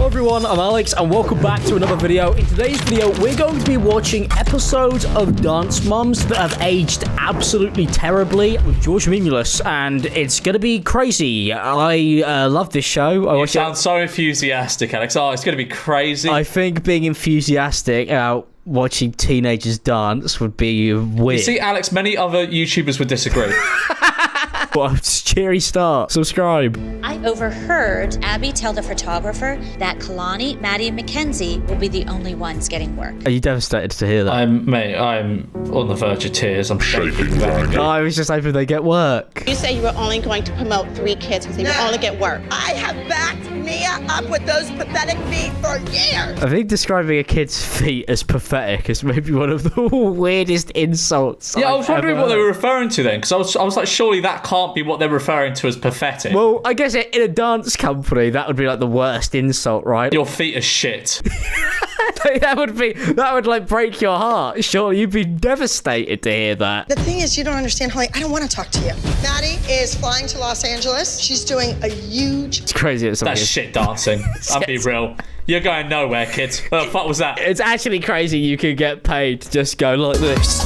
everyone, I'm Alex and welcome back to another video. In today's video, we're going to be watching episodes of Dance Moms that have aged absolutely terribly with George Mimulus, and it's going to be crazy. I love this show. You sound so enthusiastic, Alex. Oh, it's going to be crazy. I think being enthusiastic about watching teenagers dance would be weird. You see, Alex, many other YouTubers would disagree. What a cheery start. Subscribe. I overheard Abby tell the photographer that Kalani, Maddie, and Mackenzie will be the only ones getting work. Are you devastated to hear that? I'm on the verge of tears. I'm shaking. I was just hoping they get work. You say you were only going to promote 3 kids because they would only get work. I have backed Mia up with those pathetic feet for years. I think describing a kid's feet as pathetic is maybe one of the weirdest insults. Yeah, I was wondering what they were referring to then, because I was like, surely that can't be what they're referring to as pathetic. Well, I guess in a dance company, that would be like the worst insult, right? Your feet are shit. that would like break your heart. Surely you'd be devastated to hear that. The thing is, you don't understand, Holly. I don't want to talk to you. Maddie is flying to Los Angeles. She's doing a huge... It's crazy. That's shit dancing. I'll be real. You're going nowhere, kids. What the fuck was that? It's actually crazy you could get paid to just go like this.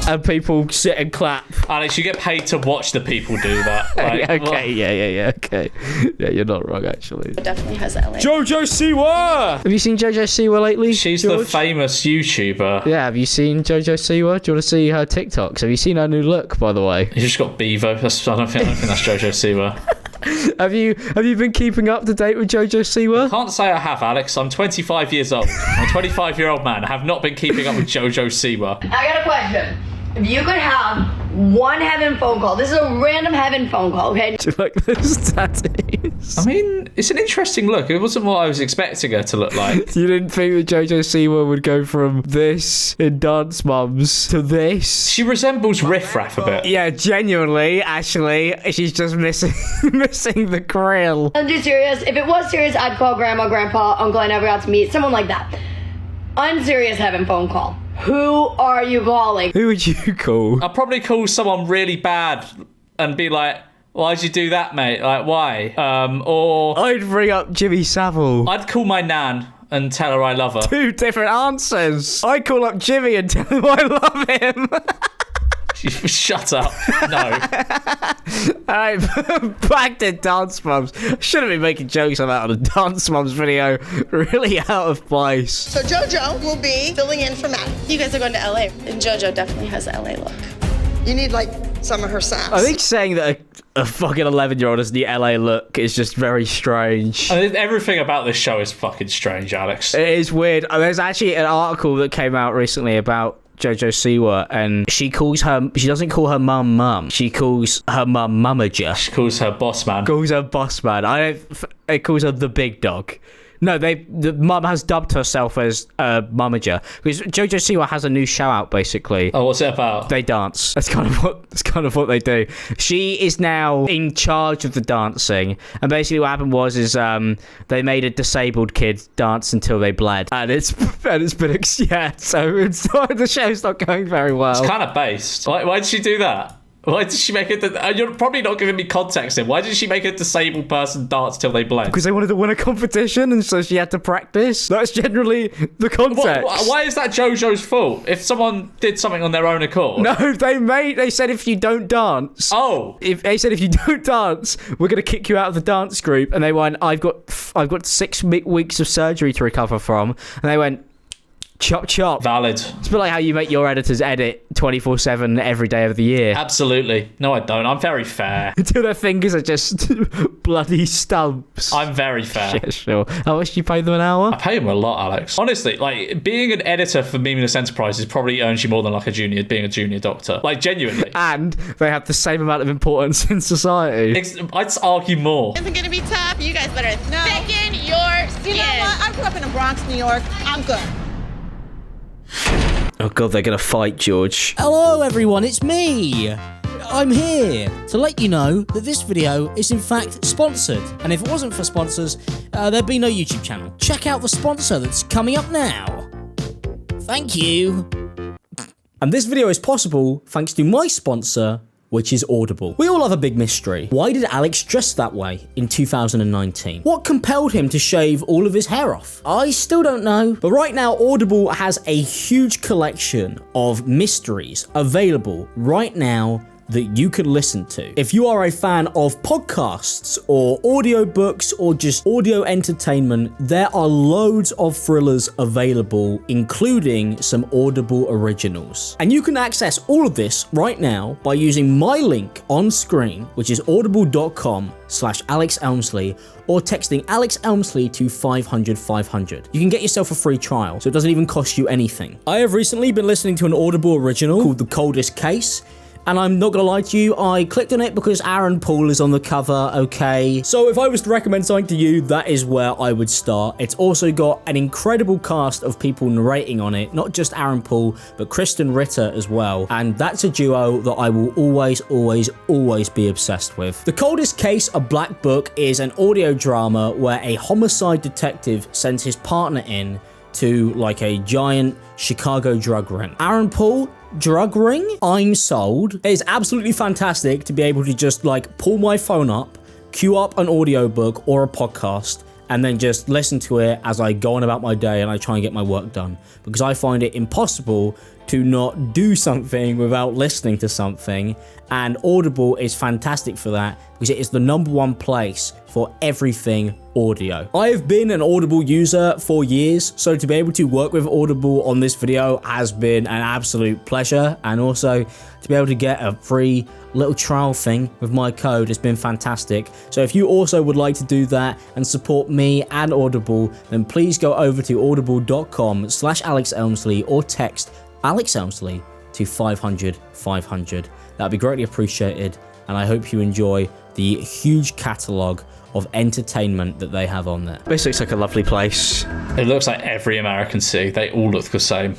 And people sit and clap. Alex, you get paid to watch the people do that. Like, okay, yeah, okay. Yeah, you're not wrong, actually. It definitely has LA. Jojo Siwa! Have you seen Jojo Siwa lately? She's George? the famous YouTuber. Yeah, have you seen Jojo Siwa? Do you want to see her TikToks? Have you seen her new look, by the way? You just got Bevo. I don't think that's Jojo Siwa. Have you been keeping up to date with Jojo Siwa? Can't say I have, Alex. I'm 25 years old. I'm a 25-year-old man. I have not been keeping up with Jojo Siwa. I got a question. If you could have one heaven phone call, this is a random heaven phone call, okay? Do you like those tattoos? I mean, it's an interesting look. It wasn't what I was expecting her to look like. You didn't think that Jojo Siwa would go from this in Dance Moms to this? She resembles Riff Raff a bit. Yeah, genuinely, actually, she's just missing the grill. I'm just serious. If it was serious, I'd call grandma, grandpa, uncle I never got to meet, someone like that. Unserious heaven phone call. Who are you calling? Who would you call? I'd probably call someone really bad and be like, why'd you do that, mate? Like, why? Or... I'd bring up Jimmy Savile. I'd call my nan and tell her I love her. 2 different answers. I'd call up Jimmy and tell him I love him. Shut up. No. Alright, back to Dance Moms. Shouldn't be making jokes about a Dance Moms video. Really out of place. So Jojo will be filling in for Maddie. You guys are going to LA, and JoJo definitely has LA look. You need, like, some of her sass. I think saying that a fucking 11-year-old has the LA look is just very strange. I mean, everything about this show is fucking strange, Alex. It is weird. There's actually an article that came out recently about Jojo Siwa, and she doesn't call her mum. She calls her mum Mummager. She calls her boss man. Calls her boss man. It calls her the big dog. No, the mum has dubbed herself as Mummager because Jojo Siwa has a new show out basically. Oh, what's it about? They dance. That's kind of what they do. She is now in charge of the dancing, and basically what happened was they made a disabled kid dance until they bled, and it's been so the show's not going very well. It's kind of based. Why did she do that? Why did she make it? You're probably not giving me context in. Why did she make a disabled person dance till they bled? Because they wanted to win a competition, and so she had to practice. That's generally the context. Why is that Jojo's fault? If someone did something on their own accord. No, they said if you don't dance. Oh. If you don't dance, we're gonna kick you out of the dance group. And they went, I've got 6 weeks of surgery to recover from. And they went, chop chop. Valid. It's a bit like how you make your editors edit 24/7 every day of the year. Absolutely. No, I don't. I'm very fair. Until their fingers are just bloody stumps. I'm very fair. Yeah, sure. How much do you pay them an hour? I pay them a lot, Alex. Honestly, like, being an editor for Mimulus Enterprises probably earns you more than like being a junior doctor. Like, genuinely. And they have the same amount of importance in society. I'd argue more. It's going to be tough. You guys better thicken your skin. You know what? I grew up in the Bronx, New York. I'm good. Oh god, they're gonna fight, George. Hello everyone, it's me! I'm here to let you know that this video is in fact sponsored, and if it wasn't for sponsors, there'd be no YouTube channel. Check out the sponsor that's coming up now. Thank you. And this video is possible thanks to my sponsor, which is Audible. We all have a big mystery. Why did Alex dress that way in 2019? What compelled him to shave all of his hair off? I still don't know. But right now, Audible has a huge collection of mysteries available right now that you can listen to. If you are a fan of podcasts or audiobooks or just audio entertainment, there are loads of thrillers available, including some Audible originals. And you can access all of this right now by using my link on screen, which is audible.com/Alex Elmslie, or texting Alex Elmslie to 500 500. You can get yourself a free trial, so it doesn't even cost you anything. I have recently been listening to an Audible original called The Coldest Case. And I'm not gonna lie to you, I clicked on it because Aaron Paul is on the cover, okay? So if I was to recommend something to you, that is where I would start. It's also got an incredible cast of people narrating on it, not just Aaron Paul, but Kristen Ritter as well. And that's a duo that I will always be obsessed with. The Coldest Case, A Black Book, is an audio drama where a homicide detective sends his partner in to like a giant Chicago drug ring. Aaron Paul, drug ring? I'm sold. It is absolutely fantastic to be able to just like pull my phone up, queue up an audiobook or a podcast, and then just listen to it as I go on about my day and I try and get my work done. Because I find it impossible to not do something without listening to something. And Audible is fantastic for that because it is the #1 place for everything audio. I have been an Audible user for years, so to be able to work with Audible on this video has been an absolute pleasure, and also to be able to get a free little trial thing with my code has been fantastic. So if you also would like to do that and support me and Audible, then please go over to audible.com/Alex Elmslie or text Alex Elmslie to 500 500. That'd be greatly appreciated, and I hope you enjoy the huge catalogue of entertainment that they have on there. This looks like a lovely place. It looks like every American city. They all look the same.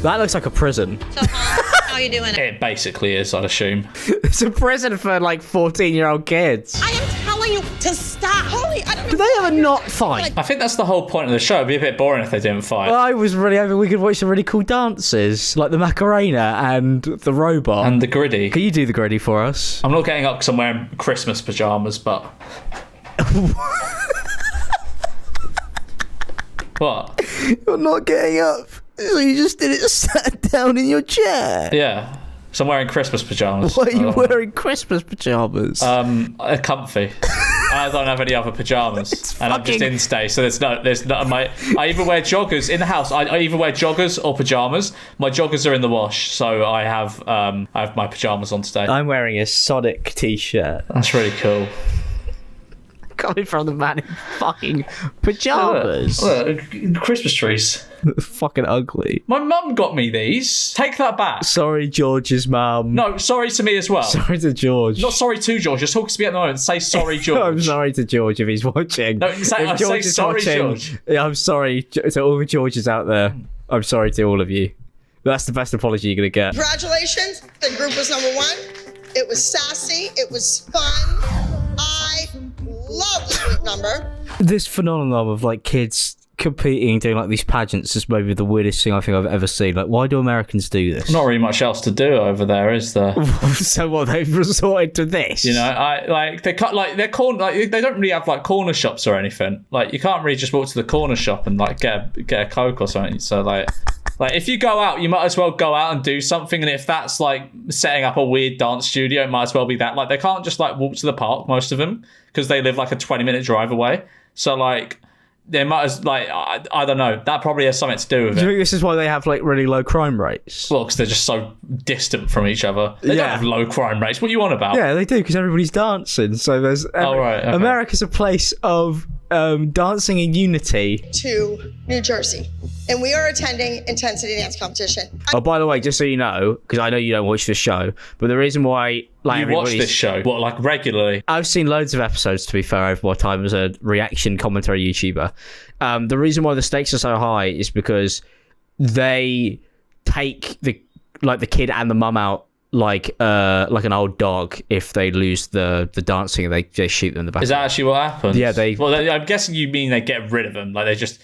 That looks like a prison. So, how are you doing? It basically is, I'd assume. It's a prison for like 14-year-old kids. I am telling you to stop. Holly, I don't Do they ever not fight? I think that's the whole point of the show. It'd be a bit boring if they didn't fight. Well, I was really hoping we could watch some really cool dances, like the Macarena and the robot. And the griddy. Can you do the griddy for us? I'm not getting up because I'm wearing Christmas pajamas, but... What? You're not getting up. So you just did it, sat down in your chair. Yeah. So I'm wearing Christmas pajamas. Why are you wearing Christmas pajamas? They're comfy. I don't have any other pajamas, and I'm just in stay. So there's no. I either wear joggers in the house. I either wear joggers or pajamas. My joggers are in the wash, so I have my pajamas on today. I'm wearing a Sonic t-shirt. That's really cool. Coming from the man in fucking pajamas. Look, Christmas trees. Fucking ugly. My mum got me these. Take that back. Sorry, George's mum. No, sorry to me as well. Sorry to George. Not sorry to George. Just talking to me at the moment. Say sorry, George. I'm sorry to George if he's watching. No, say sorry, George. Yeah, I'm sorry to all the Georges out there. I'm sorry to all of you. That's the best apology you're going to get. Congratulations. The group was #1. It was sassy. It was fun. I love the sweep number. This phenomenon of like kids competing, doing like these pageants is maybe the weirdest thing I think I've ever seen. Like, why do Americans do this? Not really much else to do over there, is there? So what, they've resorted to this? You know, they cut like they're they don't really have like corner shops or anything. Like, you can't really just walk to the corner shop and like get a Coke or something. So like if you go out, you might as well go out and do something. And if that's like setting up a weird dance studio, it might as well be that. Like, they can't just like walk to the park, most of them, because they live like a 20-minute drive away. So like, they might as like I don't know. That probably has something to do with it. Do you think this is why they have like really low crime rates? Well, because they're just so distant from each other. They don't have low crime rates. What are you on about? Yeah, they do, because everybody's dancing. So there's right. Okay. America's a place of dancing in unity. To New Jersey. And we are attending intensity dance competition. Oh, by the way, just so you know, because I know you don't watch this show, but the reason why like you watch this show, what, like regularly? I've seen loads of episodes, to be fair, over my time as a reaction commentary YouTuber. The reason why the stakes are so high is because they take the kid and the mum out like an old dog. If they lose the dancing, they shoot them in the back. Is that actually what happens? Yeah, Well, I'm guessing you mean they get rid of them, like they just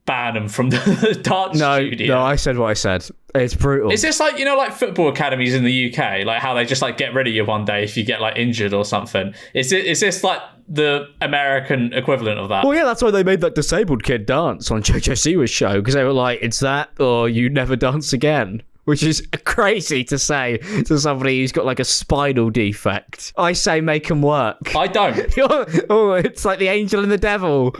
ban them from the dance studio. No, I said what I said. It's brutal. Is this like, like football academies in the UK, like how they just like get rid of you one day if you get like injured or something? Is this like the American equivalent of that? Well, yeah, that's why they made that disabled kid dance on Jojo Siwa's show, because they were like, it's that or you never dance again. Which is crazy to say to somebody who's got like a spinal defect. I say make him work. I don't. It's like the angel and the devil.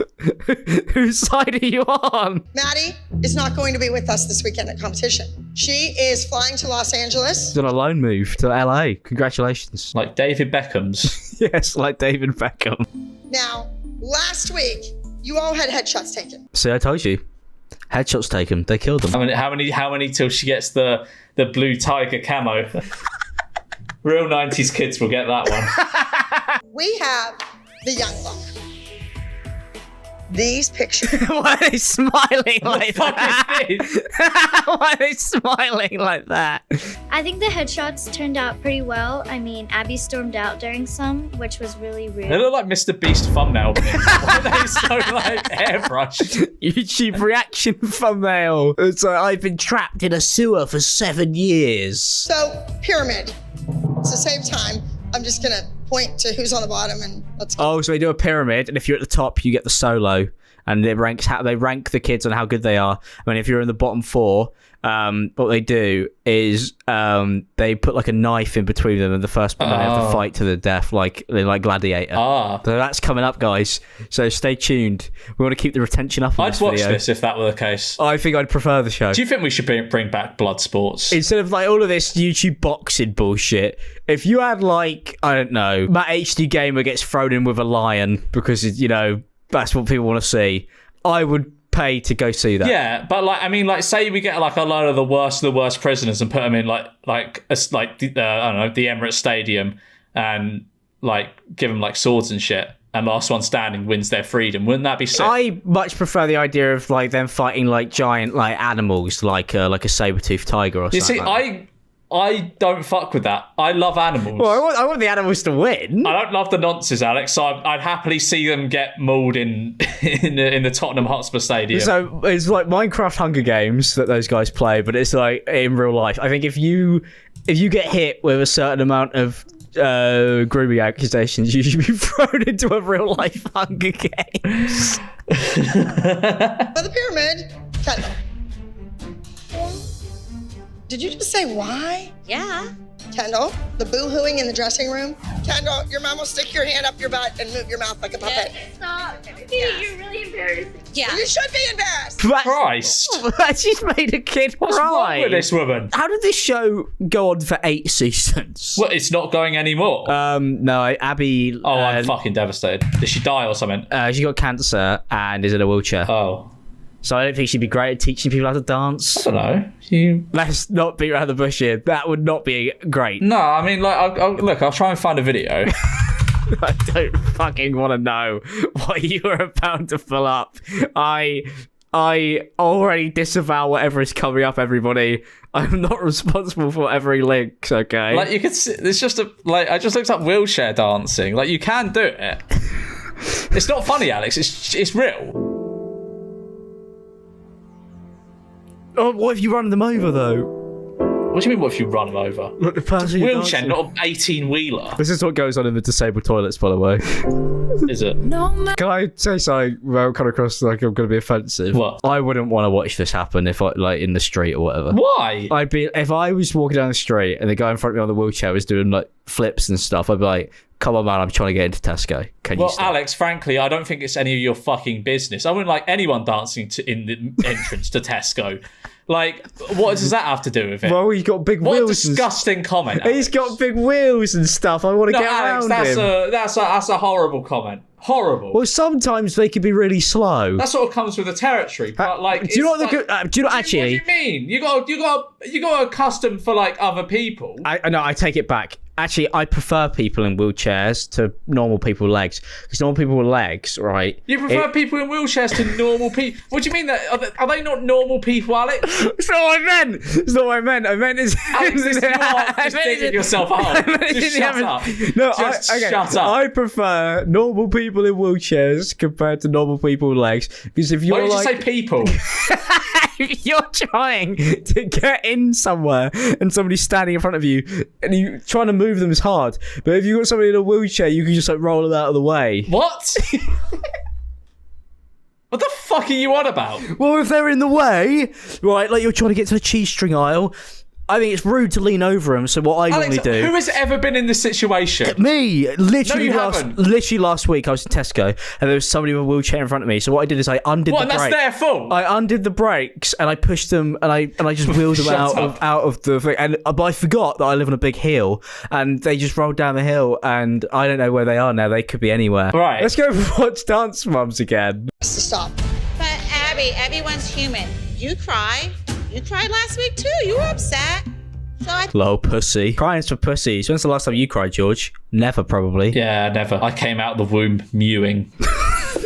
Whose side are you on? Maddie is not going to be with us this weekend at competition. She is flying to Los Angeles. She's on a loan move to LA. Congratulations. Like David Beckham's. Yes, like David Beckham. Now, last week, you all had headshots taken. See, I told you. Headshots taken. They killed them. How many till she gets the blue tiger camo? Real 90s kids will get that one. We have the young look. These pictures. Why are they smiling like that? Is this? Why are they smiling like that? I think the headshots turned out pretty well. I mean, Abby stormed out during some, which was really rude. They look like Mr. Beast thumbnail. Why are they so like airbrushed? YouTube reaction thumbnail. It's like, I've been trapped in a sewer for 7 years. So, pyramid. It's the same time. I'm just going to point to who's on the bottom and let's go. Oh, so they do a pyramid, and if you're at the top, you get the solo, and they rank the kids on how good they are. I mean, if you're in the bottom four, what they do is they put like a knife in between them, and the first one they have to fight to the death, like Gladiator. So that's coming up, guys. So stay tuned. We want to keep the retention up. I'd watch this if that were the case. I think I'd prefer the show. Do you think we should bring back blood sports instead of like all of this YouTube boxing bullshit? If you had like, I don't know, Matt HD Gamer gets thrown in with a lion because that's what people want to see, I would pay to go see that. Yeah, but like, I mean, like, say we get like a load of the worst prisoners and put them in I don't know, the Emirates Stadium, and like give them like swords and shit, and last one standing wins their freedom. Wouldn't that be sick? I much prefer the idea of like them fighting like giant like animals, like a saber-toothed tiger or something. You see, I don't fuck with that. I love animals. Well, I want the animals to win. I don't love the nonsense, Alex. So I'd happily see them get mauled in the Tottenham Hotspur Stadium. So it's like Minecraft Hunger Games that those guys play, but it's like in real life. I think if you get hit with a certain amount of grooming accusations, you should be thrown into a real life Hunger Games. For the pyramid, Kendall. Did you just say why? Yeah. Kendall, the boo-hooing in the dressing room. Kendall, your mom will stick your hand up your butt and move your mouth like a puppet. Stop. You're really embarrassing. Yeah. You should be embarrassed. Christ. She's made a kid What's cry. wrong with this woman? How did this show go on for 8 seasons? Well, it's not going anymore. No, Abby... I'm fucking devastated. Did she die or something? She got cancer and is in a wheelchair. Oh. So I don't think she'd be great at teaching people how to dance. I don't know. Let's not beat around the bush here. That would not be great. No, I mean, like, I'll try and find a video. I don't fucking want to know what you are about to pull up. I already disavow whatever is coming up, everybody. I'm not responsible for whatever he links, okay? Like, you could see, it's just I just looked up wheelchair dancing. Like, you can do it. It's not funny, Alex. It's real. Oh, what if you run them over, though? What do you mean, what if you run them over? Look, the person you're Wheelchair, dancing. not an 18-wheeler. This is what goes on in the disabled toilets, by the way. Is it? Can I say something without coming across like I'm going to be offensive? What? I wouldn't want to watch this happen if I, like, in the street or whatever. Why? I'd be, if I was walking down the street and the guy in front of me on the wheelchair was doing like flips and stuff, I'd be like, come on, man, I'm trying to get into Tesco. Can you Well, stop? Alex, frankly, I don't think it's any of your fucking business. I wouldn't like anyone dancing in the entrance to Tesco. Like, what does that have to do with it? Well, he's got big What a wheels. disgusting comment. Alex. He's got big wheels and stuff. I want to No, get Alex, around him. that's a horrible comment. Horrible. Well, sometimes they can be really slow. That sort of comes with the territory. But like, do you know what it's the do you know actually? What do you mean? You got accustomed for like other people. I know. I take it back. Actually, I prefer people in wheelchairs to normal people with legs. Because normal people with legs, right? You prefer people in wheelchairs to normal people? What do you mean? That are they not normal people, Alex? That's not what I meant. That's not what I meant. I meant is... Alex, you are just digging yourself up. Just shut up. No, Shut up. I prefer normal people in wheelchairs compared to normal people with legs. Because if you're Why did like... you say people? You're trying to get in somewhere and somebody's standing in front of you and you trying to move them is hard. But if you've got somebody in a wheelchair, you can just like roll them out of the way. What? What the fuck are you on about? Well, if they're in the way, right, like you're trying to get to the cheese string aisle, I mean, it's rude to lean over them. So what I normally do... Who has ever been in this situation? Me! Literally, No, you haven't. literally last week, I was in Tesco and there was somebody with a wheelchair in front of me. So what I did is I undid the brake. What, and that's their fault? I undid the brakes and I pushed them and I just wheeled them out of the thing. And but I forgot that I live on a big hill and they just rolled down the hill and I don't know where they are now. They could be anywhere. Right. Let's go watch Dance Moms again. Stop. But Abby, everyone's human. You cried. You cried last week too. You were upset. So I Lol, pussy. Crying's for pussies. When's the last time you cried, George? Never, probably. Yeah, never. I came out the womb mewing.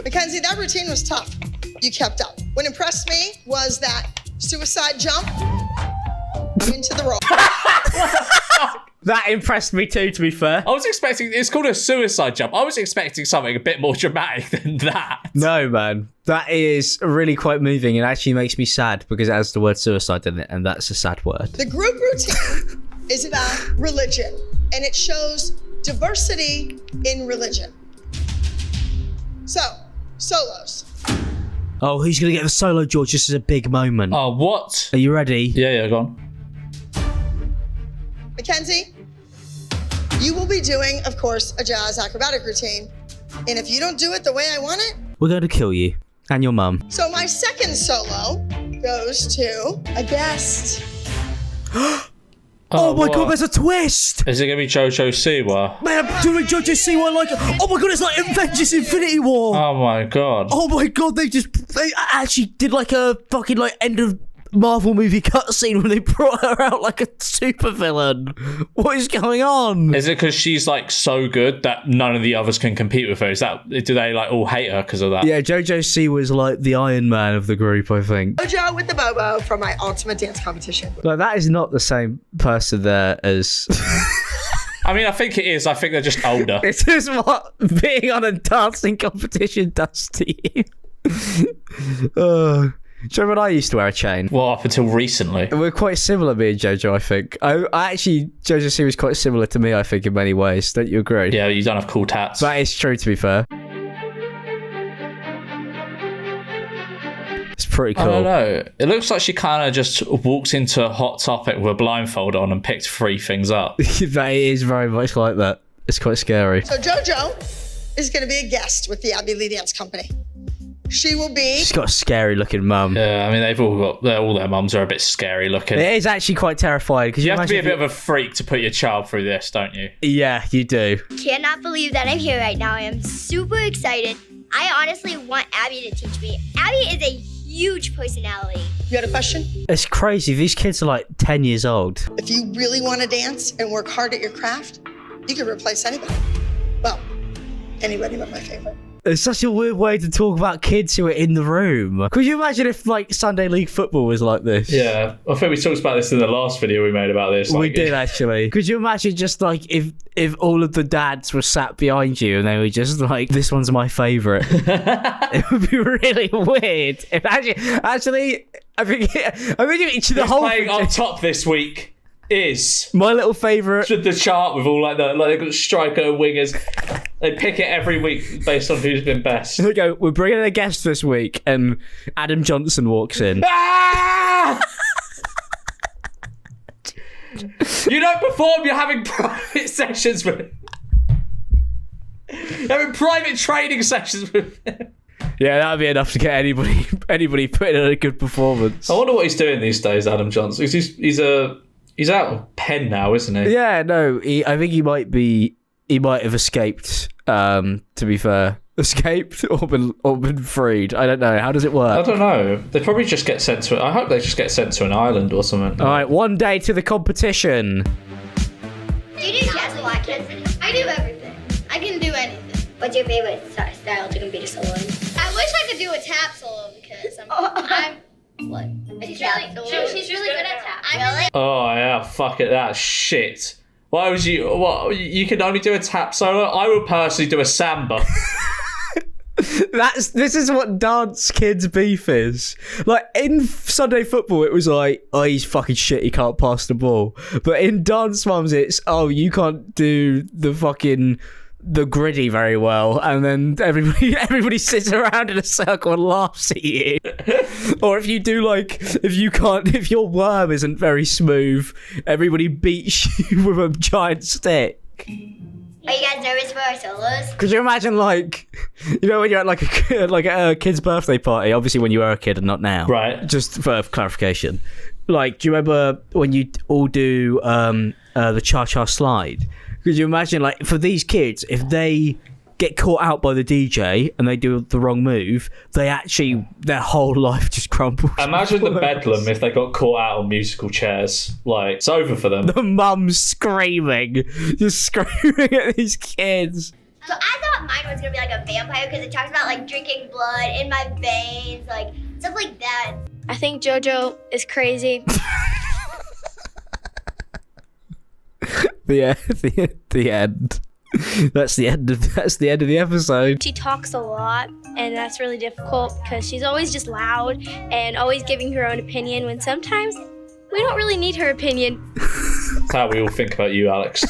Mackenzie, that routine was tough. You kept up. What impressed me was that suicide jump into the roll. That impressed me too, to be fair. I was expecting... It's called a suicide jump. I was expecting something a bit more dramatic than that. No, man. That is really quite moving and actually makes me sad because it has the word suicide in it and that's a sad word. The group routine is about religion and it shows diversity in religion. So, solos. Oh, who's going to get the solo, George? This is a big moment. Oh, what? Are you ready? Yeah, go on. Mackenzie, you will be doing, of course, a jazz acrobatic routine. And if you don't do it the way I want it, We're going to kill you. And your mum. so my second solo goes to a guest. Oh my what? god, there's a twist! Is it going to be Jojo Siwa? Man, I'm doing Jojo Siwa like... Oh my god, it's like Avengers Infinity War! Oh my god. Oh my god, they actually did like a fucking like end of Marvel movie cutscene when they brought her out like a supervillain. What is going on? Is it because she's like so good that none of the others can compete with her? Do they like all hate her because of that? Yeah, Jojo Siwa was like the Iron Man of the group, I think. Jojo with the Bobo from my ultimate dance competition. Like, that is not the same person there as... I mean, I think it is. I think they're just older. This is what being on a dancing competition does to you. Do you remember when I used to wear a chain? Well, up until recently. We're quite similar, me and Jojo, I think. I actually, Jojo Siwa was quite similar to me, I think, in many ways. Don't you agree? Yeah, you don't have cool tats. That is true, to be fair. It's pretty cool. I don't know. It looks like she kind of just walked into a Hot Topic with a blindfold on and picked 3 things up. That is very much like that. It's quite scary. So Jojo is going to be a guest with the Abby Lee Dance Company. She will be... She's got a scary looking mum. Yeah, I mean, all their mums are a bit scary looking. It is actually quite terrifying. Because you have to be a bit of a freak to put your child through this, don't you? Yeah, you do. Cannot believe that I'm here right now. I am super excited. I honestly want Abby to teach me. Abby is a huge personality. You had a question? It's crazy. These kids are like 10 years old. If you really want to dance and work hard at your craft, you can replace anybody. Well, anybody but my favorite. It's such a weird way to talk about kids who are in the room. Could you imagine if, like, Sunday League football was like this? Yeah, I think we talked about this in the last video we made about this. We did, actually. Could you imagine just, like, if all of the dads were sat behind you and they were just like, this one's my favourite? It would be really weird. If actually, I think each of the Who's whole... playing up top this week is... My little favourite... The chart with all, like they've got striker and wingers. They pick it every week based on who's been best. Here we go. We're bringing in a guest this week, and Adam Johnson walks in. Ah! You don't perform, you're having private sessions with... You're having private training sessions with... Yeah, that would be enough to get anybody putting in a good performance. I wonder what he's doing these days, Adam Johnson. He's out of pen now, isn't he? Yeah, no, I think he might have escaped, to be fair. Escaped or been freed. I don't know. How does it work? I don't know. They probably just get sent to... I hope they just get sent to an island or something. All right, one day to the competition. Do you do jazz a lot, Kenzie? I do everything. I can do anything. What's your favorite style to compete a solo in? I wish I could do a tap solo because I'm what? She's really good at tap. Really? Oh yeah, fuck it, that shit. Why was you? What? You can only do a tap solo. I would personally do a samba. This is what dance kids beef is. Like in Sunday football, it was like, oh, he's fucking shit, he can't pass the ball. But in dance mums, it's, oh, you can't do the griddy very well, and then everybody sits around in a circle and laughs at you. Or if you do if your worm isn't very smooth, everybody beats you with a giant stick. Are you guys nervous for our solos? Could you imagine, when you're at a kid's birthday party, obviously when you were a kid and not now, right? Just for clarification, do you remember when you all do the cha-cha slide? Could you imagine, for these kids, if they get caught out by the DJ and they do the wrong move, their whole life just crumbles. Imagine the bedlam if they got caught out on musical chairs. It's over for them. The mum's just screaming at these kids. So I thought mine was gonna be like a vampire because it talks about drinking blood in my veins, stuff like that. I think Jojo is crazy. The end. That's the end of the episode. She talks a lot, and that's really difficult because she's always just loud and always giving her own opinion when sometimes we don't really need her opinion. That's how we all think about you, Alex.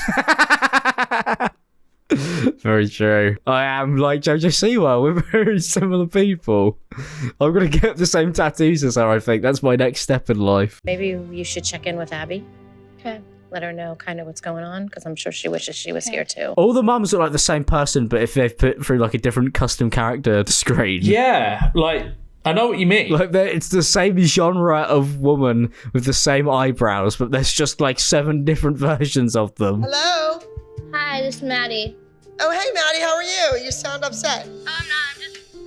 Very true. I am like Jojo Siwa. We're very similar people. I'm gonna get the same tattoos as her, I think. That's my next step in life. Maybe you should check in with Abby. Okay. Let her know kind of what's going on, because I'm sure she wishes she was here too. All the mums are the same person, but if they've put through a different custom character screen. Yeah, I know what you mean. It's the same genre of woman with the same eyebrows, but there's just 7 different versions of them. Hello? Hi, this is Maddie. Oh, hey, Maddie, how are you? You sound upset. Oh, I'm not.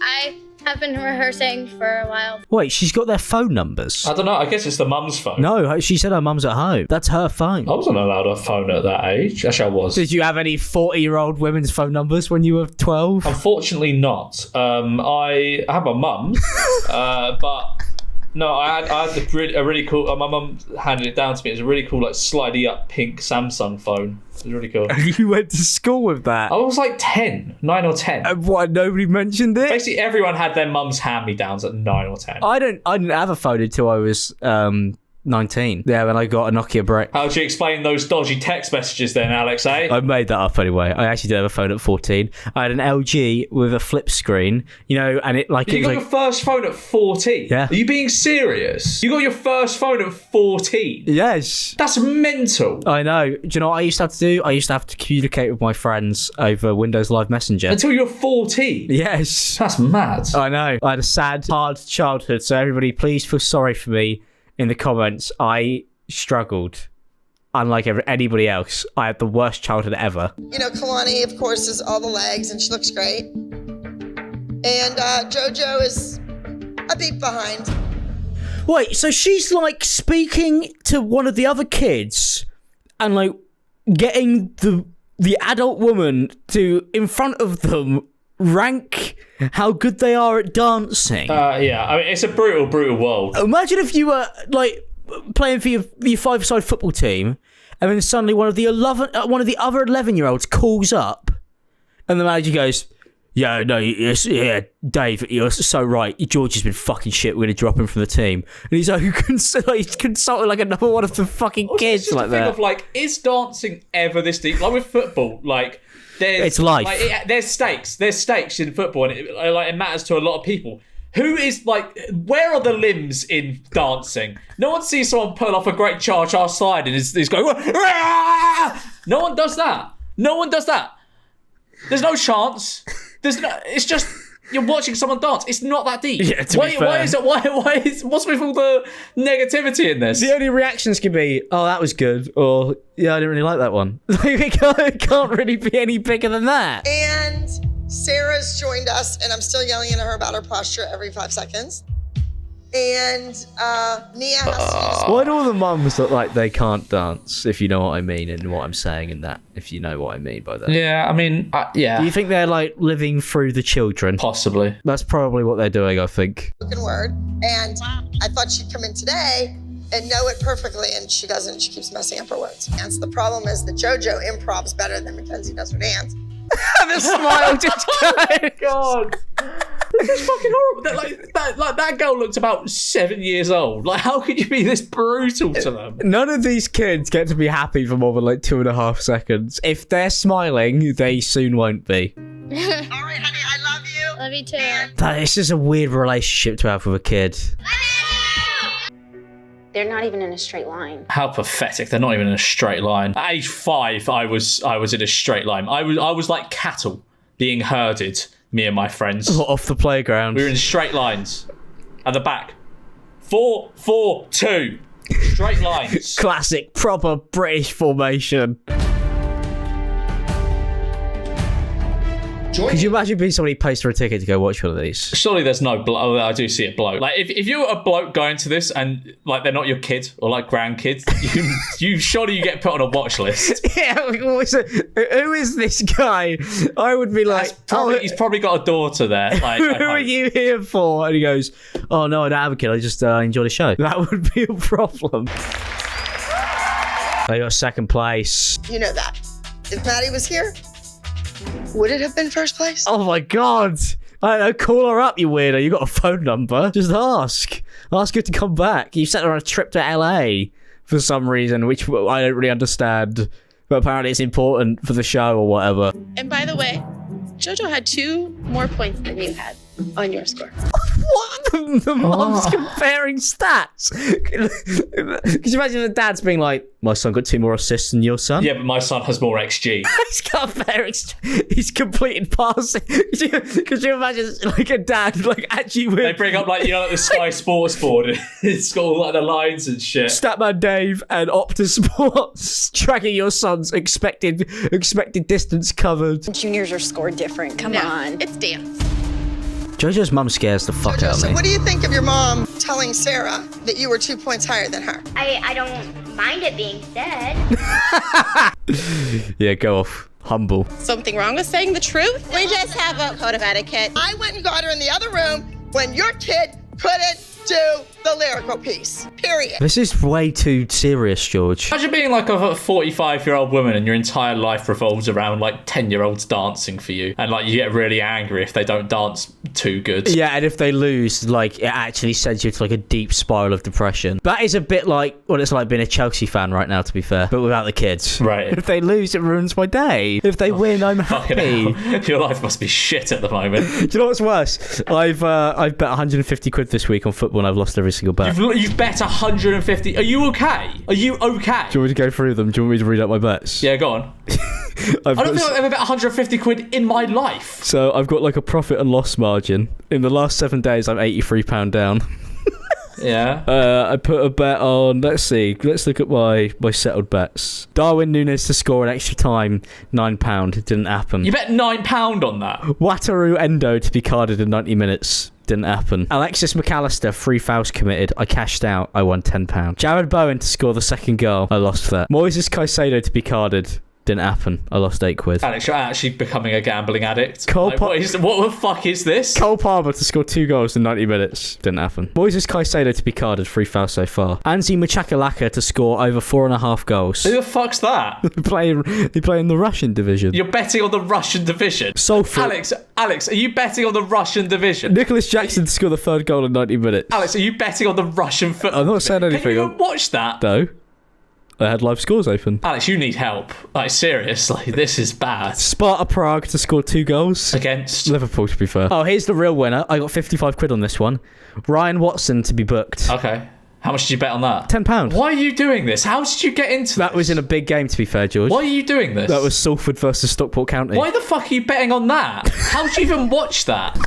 I have been rehearsing for a while. Wait, she's got their phone numbers? I don't know. I guess it's the mum's phone. No, she said her mum's at home. That's her phone. I wasn't allowed a phone at that age. Actually, I was. Did you have any 40-year-old women's phone numbers when you were 12? Unfortunately not. I have my mum's, but no, I had a really cool. My mum handed it down to me. It was a really cool, slidey up pink Samsung phone. It was really cool. You went to school with that? I was 9 or 10. What? Nobody mentioned it? Basically, everyone had their mum's hand-me-downs at 9 or 10. I didn't have a phone until I was 19. Yeah, when I got a Nokia brick. How do you explain those dodgy text messages then, Alex, eh? I made that up anyway. I actually did have a phone at 14. I had an LG with a flip screen, and it You got your first phone at 14? Yeah. Are you being serious? You got your first phone at 14? Yes. That's mental. I know. Do you know what I used to have to do? I used to have to communicate with my friends over Windows Live Messenger. Until you're 14? Yes. That's mad. I know. I had a sad, hard childhood, so everybody please feel sorry for me. In the comments, I struggled. Unlike anybody else, I had the worst childhood ever. Kalani, of course, is all the legs, and she looks great. And Jojo is a beat behind. Wait, so she's speaking to one of the other kids and getting the adult woman to, in front of them, rank how good they are at dancing. Yeah, I mean, it's a brutal world. Imagine if you were playing for your 5-a-side football team, and then suddenly one of the other 11-year-olds calls up, and the manager goes, "Yeah, no, yeah, Dave, you're so right. George has been fucking shit. We're gonna drop him from the team." And he's he's consulting another one of the fucking kids It's just that. Think of is dancing ever this deep? With football, it's life. There's stakes. There's stakes in football, and it matters to a lot of people. Who is where are the limbs in dancing? No one sees someone pull off a great cha-cha slide and is going. Rah! No one does that. No one does that. There's no chance. It's just you're watching someone dance. It's not that deep. Yeah, why is it? What's with all the negativity in this? The only reactions can be, "Oh, that was good," or "Yeah, I didn't really like that one." It can't really be any bigger than that. And Sarah's joined us, and I'm still yelling at her about her posture every 5 seconds. and Nia has to use. Why do all the mums look like they can't dance, if you know what I mean and what I'm saying in that, if you know what I mean by that? Yeah, I mean, yeah. Do you think they're like living through the children? Possibly. That's probably what they're doing, I think. Spoken word, and I thought she'd come in today and know it perfectly, and she doesn't. She keeps messing up her words. And the problem is that JoJo improvs better than Mackenzie does her dance. The smile just goes. God. This is fucking horrible. That girl looked about 7 years old. Like, how could you be this brutal to them? None of these kids get to be happy for more than like 2.5 seconds. If they're smiling, they soon won't be. All right, honey, I love you. Love you too. This is a weird relationship to have with a kid. They're not even in a straight line. How pathetic. They're not even in a straight line. At age 5, I was in a straight line. I was like cattle being herded, me and my friends. Off the playground. We were in straight lines. At the back. 4, 4, 2. Straight lines. Classic, proper British formation. Could you imagine being somebody who pays for a ticket to go watch one of these? Surely there's no bloke. Oh, I do see it bloke. Like, if you're a bloke going to this and, like, they're not your kid or, like, grandkids, surely you get put on a watch list. Yeah, who is this guy? I would be like... He's probably got a daughter there. Like, who are you here for? And he goes, oh, no, I don't have a kid. I just enjoy the show. That would be a problem. They got second place. You know that. If Maddie was here, would it have been first place? Oh my God. I don't know, call her up, you weirdo. You got a phone number. Just ask. Ask her to come back. You sent her on a trip to LA for some reason, which I don't really understand. But apparently it's important for the show or whatever. And by the way, JoJo had 2 more points than you had on your score. What? The mom's comparing stats. Could you imagine the dad's being like, my son got 2 more assists than your son? Yeah, but my son has more XG. He's got better he's completed passing. Could you imagine like a dad like actually with... They bring up like, you know, like the Sky Sports board. It's got all like the lines and shit. Statman Dave and Optus Sports tracking your son's expected distance covered. Juniors are scored different. Come on. It's dance. JoJo's mum scares the fuck out of So me. what do you think of your mom telling Sarah that you were 2 points higher than her? I don't mind it being said. Yeah, go off. Humble. Something wrong with saying the truth? We just have a code of etiquette. I went and got her in the other room when your kid couldn't do the lyrical piece. Period. This is way too serious, George. Imagine being like a 45-year-old woman and your entire life revolves around like 10-year-olds dancing for you, and like you get really angry if they don't dance too good. Yeah, and if they lose, like it actually sends you to like a deep spiral of depression. That is a bit like what it's like being a Chelsea fan right now, to be fair, but without the kids. Right. If they lose, it ruins my day. If they win, I'm happy. Your life must be shit at the moment. Do you know what's worse? I've bet 150 quid this week on football and I've lost every single bet. You've bet 150. Are you okay? Are you okay? Do you want me to go through them? Do you want me to read out my bets? Yeah, go on. I don't think I've ever bet 150 quid in my life. So I've got like a profit and loss margin. In the last 7 days, I'm £83 down. Yeah. I put a bet on, let's look at my settled bets. Darwin Núñez to score an extra time, £9. It didn't happen. You bet £9 on that? Wataru Endo to be carded in 90 minutes. Didn't happen. Alexis McAllister, 3 fouls committed. I cashed out. I won £10. Jared Bowen to score the second goal. I lost that. Moises Caicedo to be carded. Didn't happen. I lost 8 quid. Alex, you're actually becoming a gambling addict. What the fuck is this? Cole Palmer to score 2 goals in 90 minutes. Didn't happen. Moises Caicedo to be carded. 3 fouls so far. Anzi Machakalaka to score over 4.5 goals. Who the fuck's that? They play in the Russian division. You're betting on the Russian division? Salford. Alex, are you betting on the Russian division? Nicholas Jackson to score the 3rd goal in 90 minutes. Alex, are you betting on the Russian football? I'm not saying anything. Can you watch that? No. I had live scores open. Alex, you need help. Like, seriously, this is bad. Sparta Prague to score 2 goals. Against? Liverpool, to be fair. Oh, here's the real winner. I got 55 quid on this one. Ryan Watson to be booked. Okay. How much did you bet on that? £10. Why are you doing this? How did you get into that? Was in a big game, to be fair, George. Why are you doing this? That was Salford versus Stockport County. Why the fuck are you betting on that? How did you even watch that?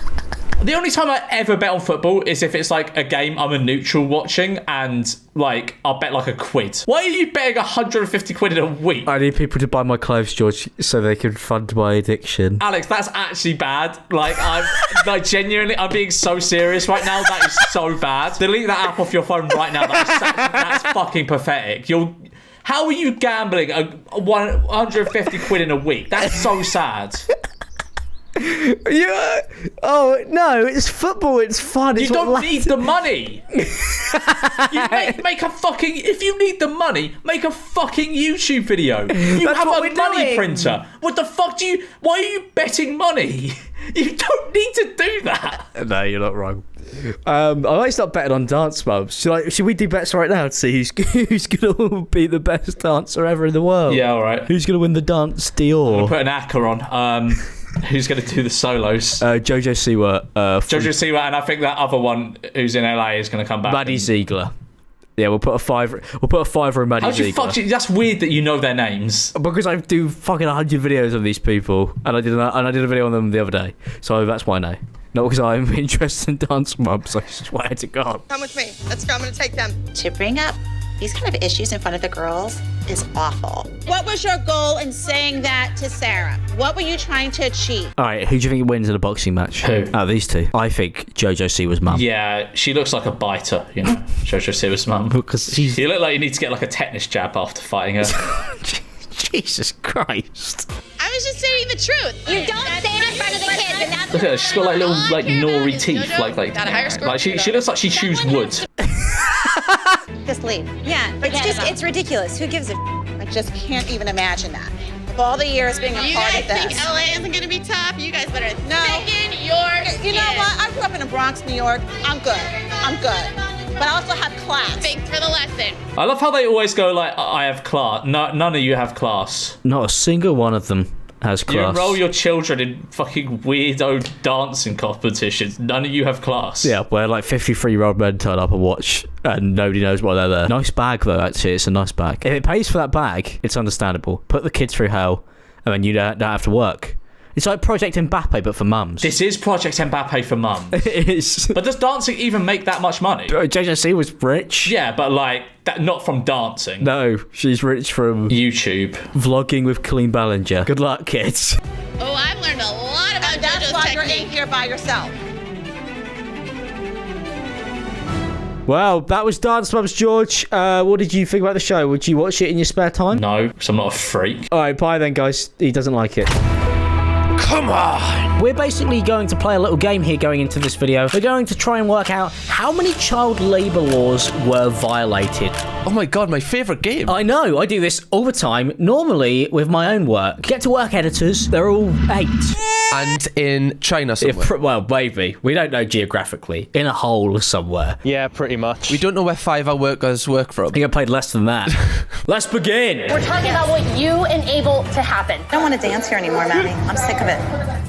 The only time I ever bet on football is if it's like a game I'm a neutral watching and like I'll bet like £1. Why are you betting 150 quid in a week? I need people to buy my clothes, George, so they can fund my addiction. Alex, that's actually bad. Like I'm like genuinely, I'm being so serious right now. That is so bad. Delete that app off your phone right now. That's fucking pathetic. How are you gambling 150 quid in a week? That's so sad. Yeah. Oh no, it's football. It's fun. You don't need the money. You make a fucking. If you need the money, make a fucking YouTube video. You That's have what a we're money doing. printer. What the fuck do you? Why are you betting money? You don't need to do that. No, you're not wrong. I might start betting on dance moms. Should we do bets right now to see who's gonna be the best dancer ever in the world? Yeah, all right. Who's gonna win the dance Dior? We'll put an acca on. Who's going to do the solos? Jojo Siwa. Jojo Siwa, and I think that other one who's in LA is going to come back. Maddie Ziegler. Yeah, we'll put a fiver in Maddie Ziegler. That's weird that you know their names. Because I do fucking 100 videos of these people, and I did a video on them the other day, so that's why I know. Not because I'm interested in dance moms. I swear to God. Come with me. Let's go. I'm going to take them. To bring up these kind of issues in front of the girls is awful. What was your goal in saying that to Sarah? What were you trying to achieve? All right, who do you think wins in a boxing match? Who? These two. I think Jojo Siwa's mum. Yeah, she looks like a biter, you know, Jojo Siwa's mum. Because you look like you need to get like a tetanus jab after fighting her. Jesus Christ. I was just saying the truth. You don't say it in front of the kids, and that's Look at her, she's got like little like nori teeth, like she looks like she chews wood. Just leave. Yeah, it's ridiculous. Who gives a I just can't even imagine that. Of all the years being a You part guys of this. think LA isn't going to be tough? You guys better No. think in your You know what? I grew up in the Bronx, New York. I'm good. But I also have class. Thanks for the lesson. I love how they always go like, I have class. No, none of you have class. Not a single one of them has You class. enroll your children in fucking weirdo dancing competitions. None of you have class. Yeah, where like 53-year-old men turn up and watch, and nobody knows why they're there. Nice bag though, actually. It's a nice bag. If it pays for that bag, it's understandable. Put the kids through hell, and then you don't have to work. It's like Project Mbappe, but for mums. This is Project Mbappe for mums. It is. But does dancing even make that much money? JJC was rich. Yeah, but like that, not from dancing. No, she's rich from YouTube. Vlogging with Colleen Ballinger. Good luck, kids. Oh, I've learned a lot about That's JoJo's why you're in technique. here by yourself. Well, that was Dance Moms, George. What did you think about the show? Would you watch it in your spare time? No, because I'm not a freak. All right, bye then, guys. He doesn't like it. Come on! We're basically going to play a little game here going into this video. We're going to try and work out how many child labour laws were violated. Oh my god, my favourite game. I know, I do this all the time, normally with my own work. Get to work editors, they're all 8. And in China somewhere. Well, maybe. We don't know geographically. In a hole somewhere. Yeah, pretty much. We don't know where 5-hour workers work from. I think I paid less than that. Let's begin! We're talking about what you enable to happen. I don't want to dance here anymore, Maddie. I'm sick of it.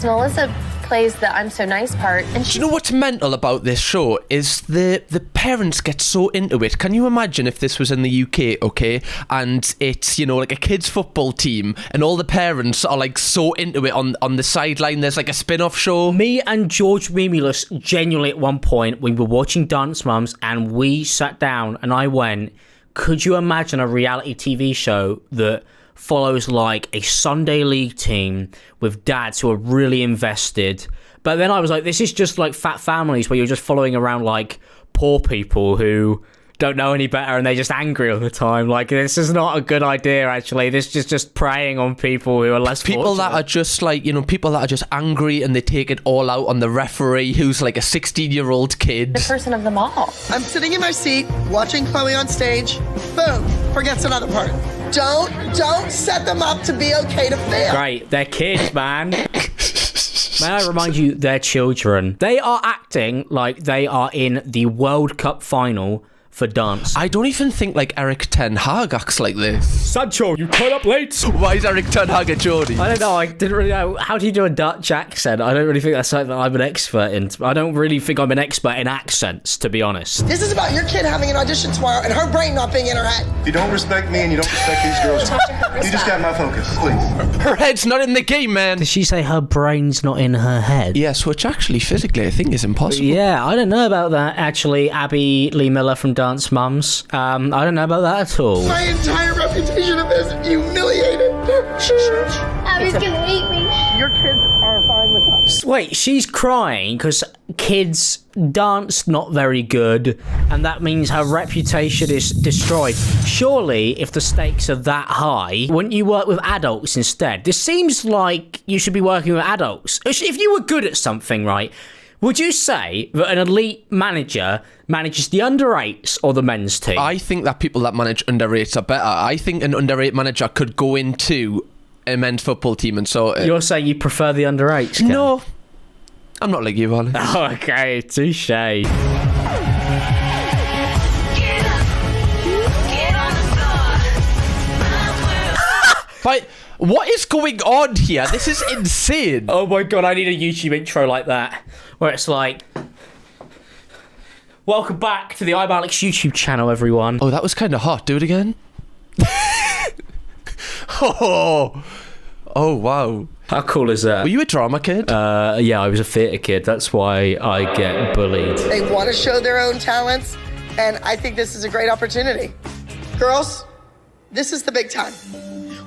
So Melissa plays the I'm so nice part, and Do you know what's mental about this show is the parents get so into it. Can you imagine if this was in the UK, okay, and it's, you know, like a kids football team and all the parents are like so into it on the sideline. There's like a spin-off show. Me and George Mimulus genuinely at one point, we were watching Dance Mums and we sat down and I went, could you imagine a reality TV show that follows like a Sunday league team with dads who are really invested? But then I was like, this is just like Fat Families where you're just following around like poor people who don't know any better and they're just angry all the time. Like, this is not a good idea, actually. This is just preying on people who are less People that are just like, you know, people that are just angry and they take it all out on the referee who's like a 16-year-old kid. The person of them all. I'm sitting in my seat, watching Chloe on stage. Boom, forgets another part. Don't set them up to be okay to fail. Great, they're kids, man. May I remind you, they're children. They are acting like they are in the World Cup final for dance. I don't even think like Eric Ten Hag acts like this. Sancho, you turn up late. Why is Eric Ten Hag a Geordie? I don't know. I didn't really know. How do you do a Dutch accent? I don't really think that's something that I'm an expert in. I don't really think I'm an expert in accents, to be honest. This is about your kid having an audition tomorrow and her brain not being in her head. You don't respect me and you don't respect these girls. You just got my focus, please. Her head's not in the game, man. Did she say her brain's not in her head? Yes, which actually physically I think is impossible. Yeah, I don't know about that, actually. Abby Lee Miller from Dance Mums. I don't know about that at all. My entire reputation of this humiliated. Abby's gonna hate me. Your kids are fine with us. Wait, she's crying because kids dance not very good, and that means her reputation is destroyed. Surely, if the stakes are that high, wouldn't you work with adults instead? This seems like you should be working with adults. If you were good at something, right, would you say that an elite manager manages the under-8s or the men's team? I think that people that manage under-8s are better. I think an under-8 manager could go into a men's football team and sort it. You're saying you prefer the under-8s, Ken? No. I'm not like you, Alex. Oh, okay, touche. But what is going on here? This is insane. Oh my god, I need a YouTube intro like that, where it's like, welcome back to the ImAllexx YouTube channel, everyone. Oh, that was kind of hot. Do it again. Oh, wow. How cool is that? Were you a drama kid? Yeah, I was a theatre kid. That's why I get bullied. They want to show their own talents, and I think this is a great opportunity. Girls, this is the big time.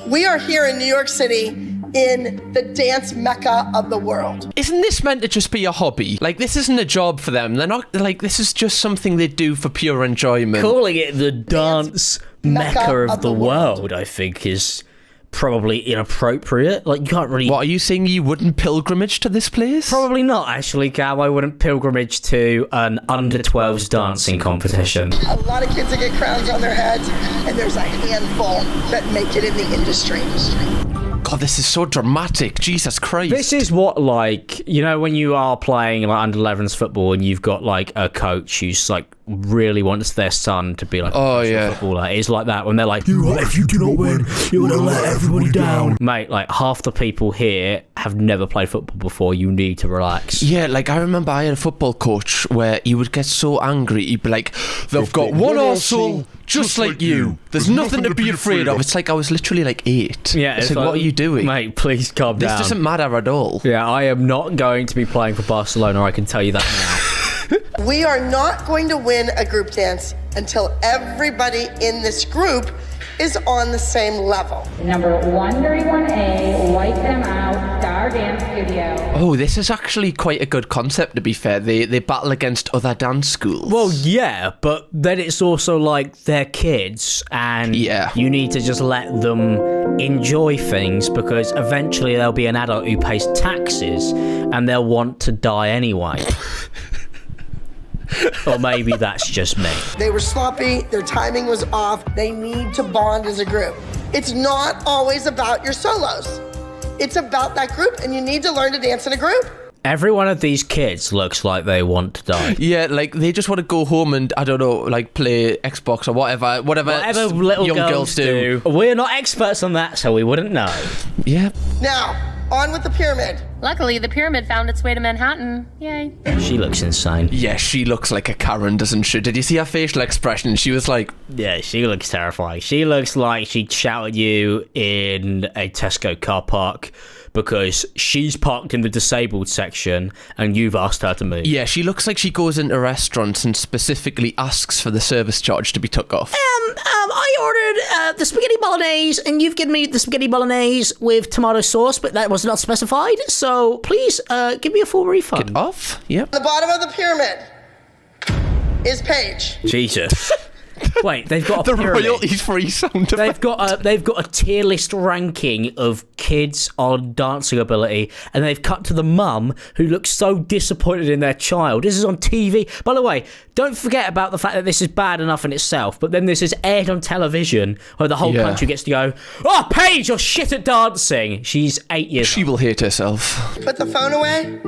We are here in New York City in the dance mecca of the world. Isn't this meant to just be a hobby? Like, this isn't a job for them. They're not, like, this is just something they do for pure enjoyment. Calling it the dance mecca of the world, I think, is probably inappropriate. Like, you can't really... What, are you saying you wouldn't pilgrimage to this place? Probably not, actually, Cam. I wouldn't pilgrimage to an under-12s dancing competition. A lot of kids that get crowns on their heads, and there's a handful that make it in the industry. God, this is so dramatic. Jesus Christ. This is what, like, you know, when you are playing like under-11s football and you've got like a coach who's like really wants their son to be like a professional footballer. It's like that when they're like, if you do not win, you're gonna let everybody down. Mate, like half the people here have never played football before. You need to relax. Yeah, like I remember I had a football coach where he would get so angry. He'd be like, they've got one arsehole just like you. There's nothing to be afraid of. It's like I was literally like 8. Yeah, it's like, what are you doing? Mate, please calm down. This doesn't matter at all. Yeah, I am not going to be playing for Barcelona, I can tell you that now. We are not going to win a group dance until everybody in this group is on the same level. Number 131A, Wipe Them Out, Star Dance Studio. Oh, this is actually quite a good concept, to be fair. They battle against other dance schools. Well, yeah, but then it's also like they're kids, and you need to just let them enjoy things, because eventually there'll be an adult who pays taxes, and they'll want to die anyway. Or maybe that's just me. They were sloppy, their timing was off, they need to bond as a group. It's not always about your solos. It's about that group, and you need to learn to dance in a group. Every one of these kids looks like they want to die. Yeah, like they just want to go home and, I don't know, like play Xbox or whatever little young girls do. We're not experts on that, so we wouldn't know. Yeah. Now, on with the pyramid. Luckily, the pyramid found its way to Manhattan. Yay. She looks insane. Yeah, she looks like a Karen, doesn't she? Did you see her facial expression? She was like... Yeah, she looks terrifying. She looks like she'd shout at you in a Tesco car park because she's parked in the disabled section and you've asked her to move. Yeah, she looks like she goes into restaurants and specifically asks for the service charge to be took off. I ordered the spaghetti bolognese, and you've given me the spaghetti bolognese with tomato sauce, but that was not specified, so please give me a full refund. Get off? Yep. The bottom of the pyramid is Paige. Jesus. Wait, they've got a pyramid. royalties-free sound effect. They've got a tier list ranking of kids on dancing ability, and they've cut to the mum who looks so disappointed in their child. This is on TV. By the way, don't forget about the fact that this is bad enough in itself, but then this is aired on television where the whole country gets to go, oh, Paige, you're shit at dancing. She's 8 years old. She will hate herself. Put the phone away.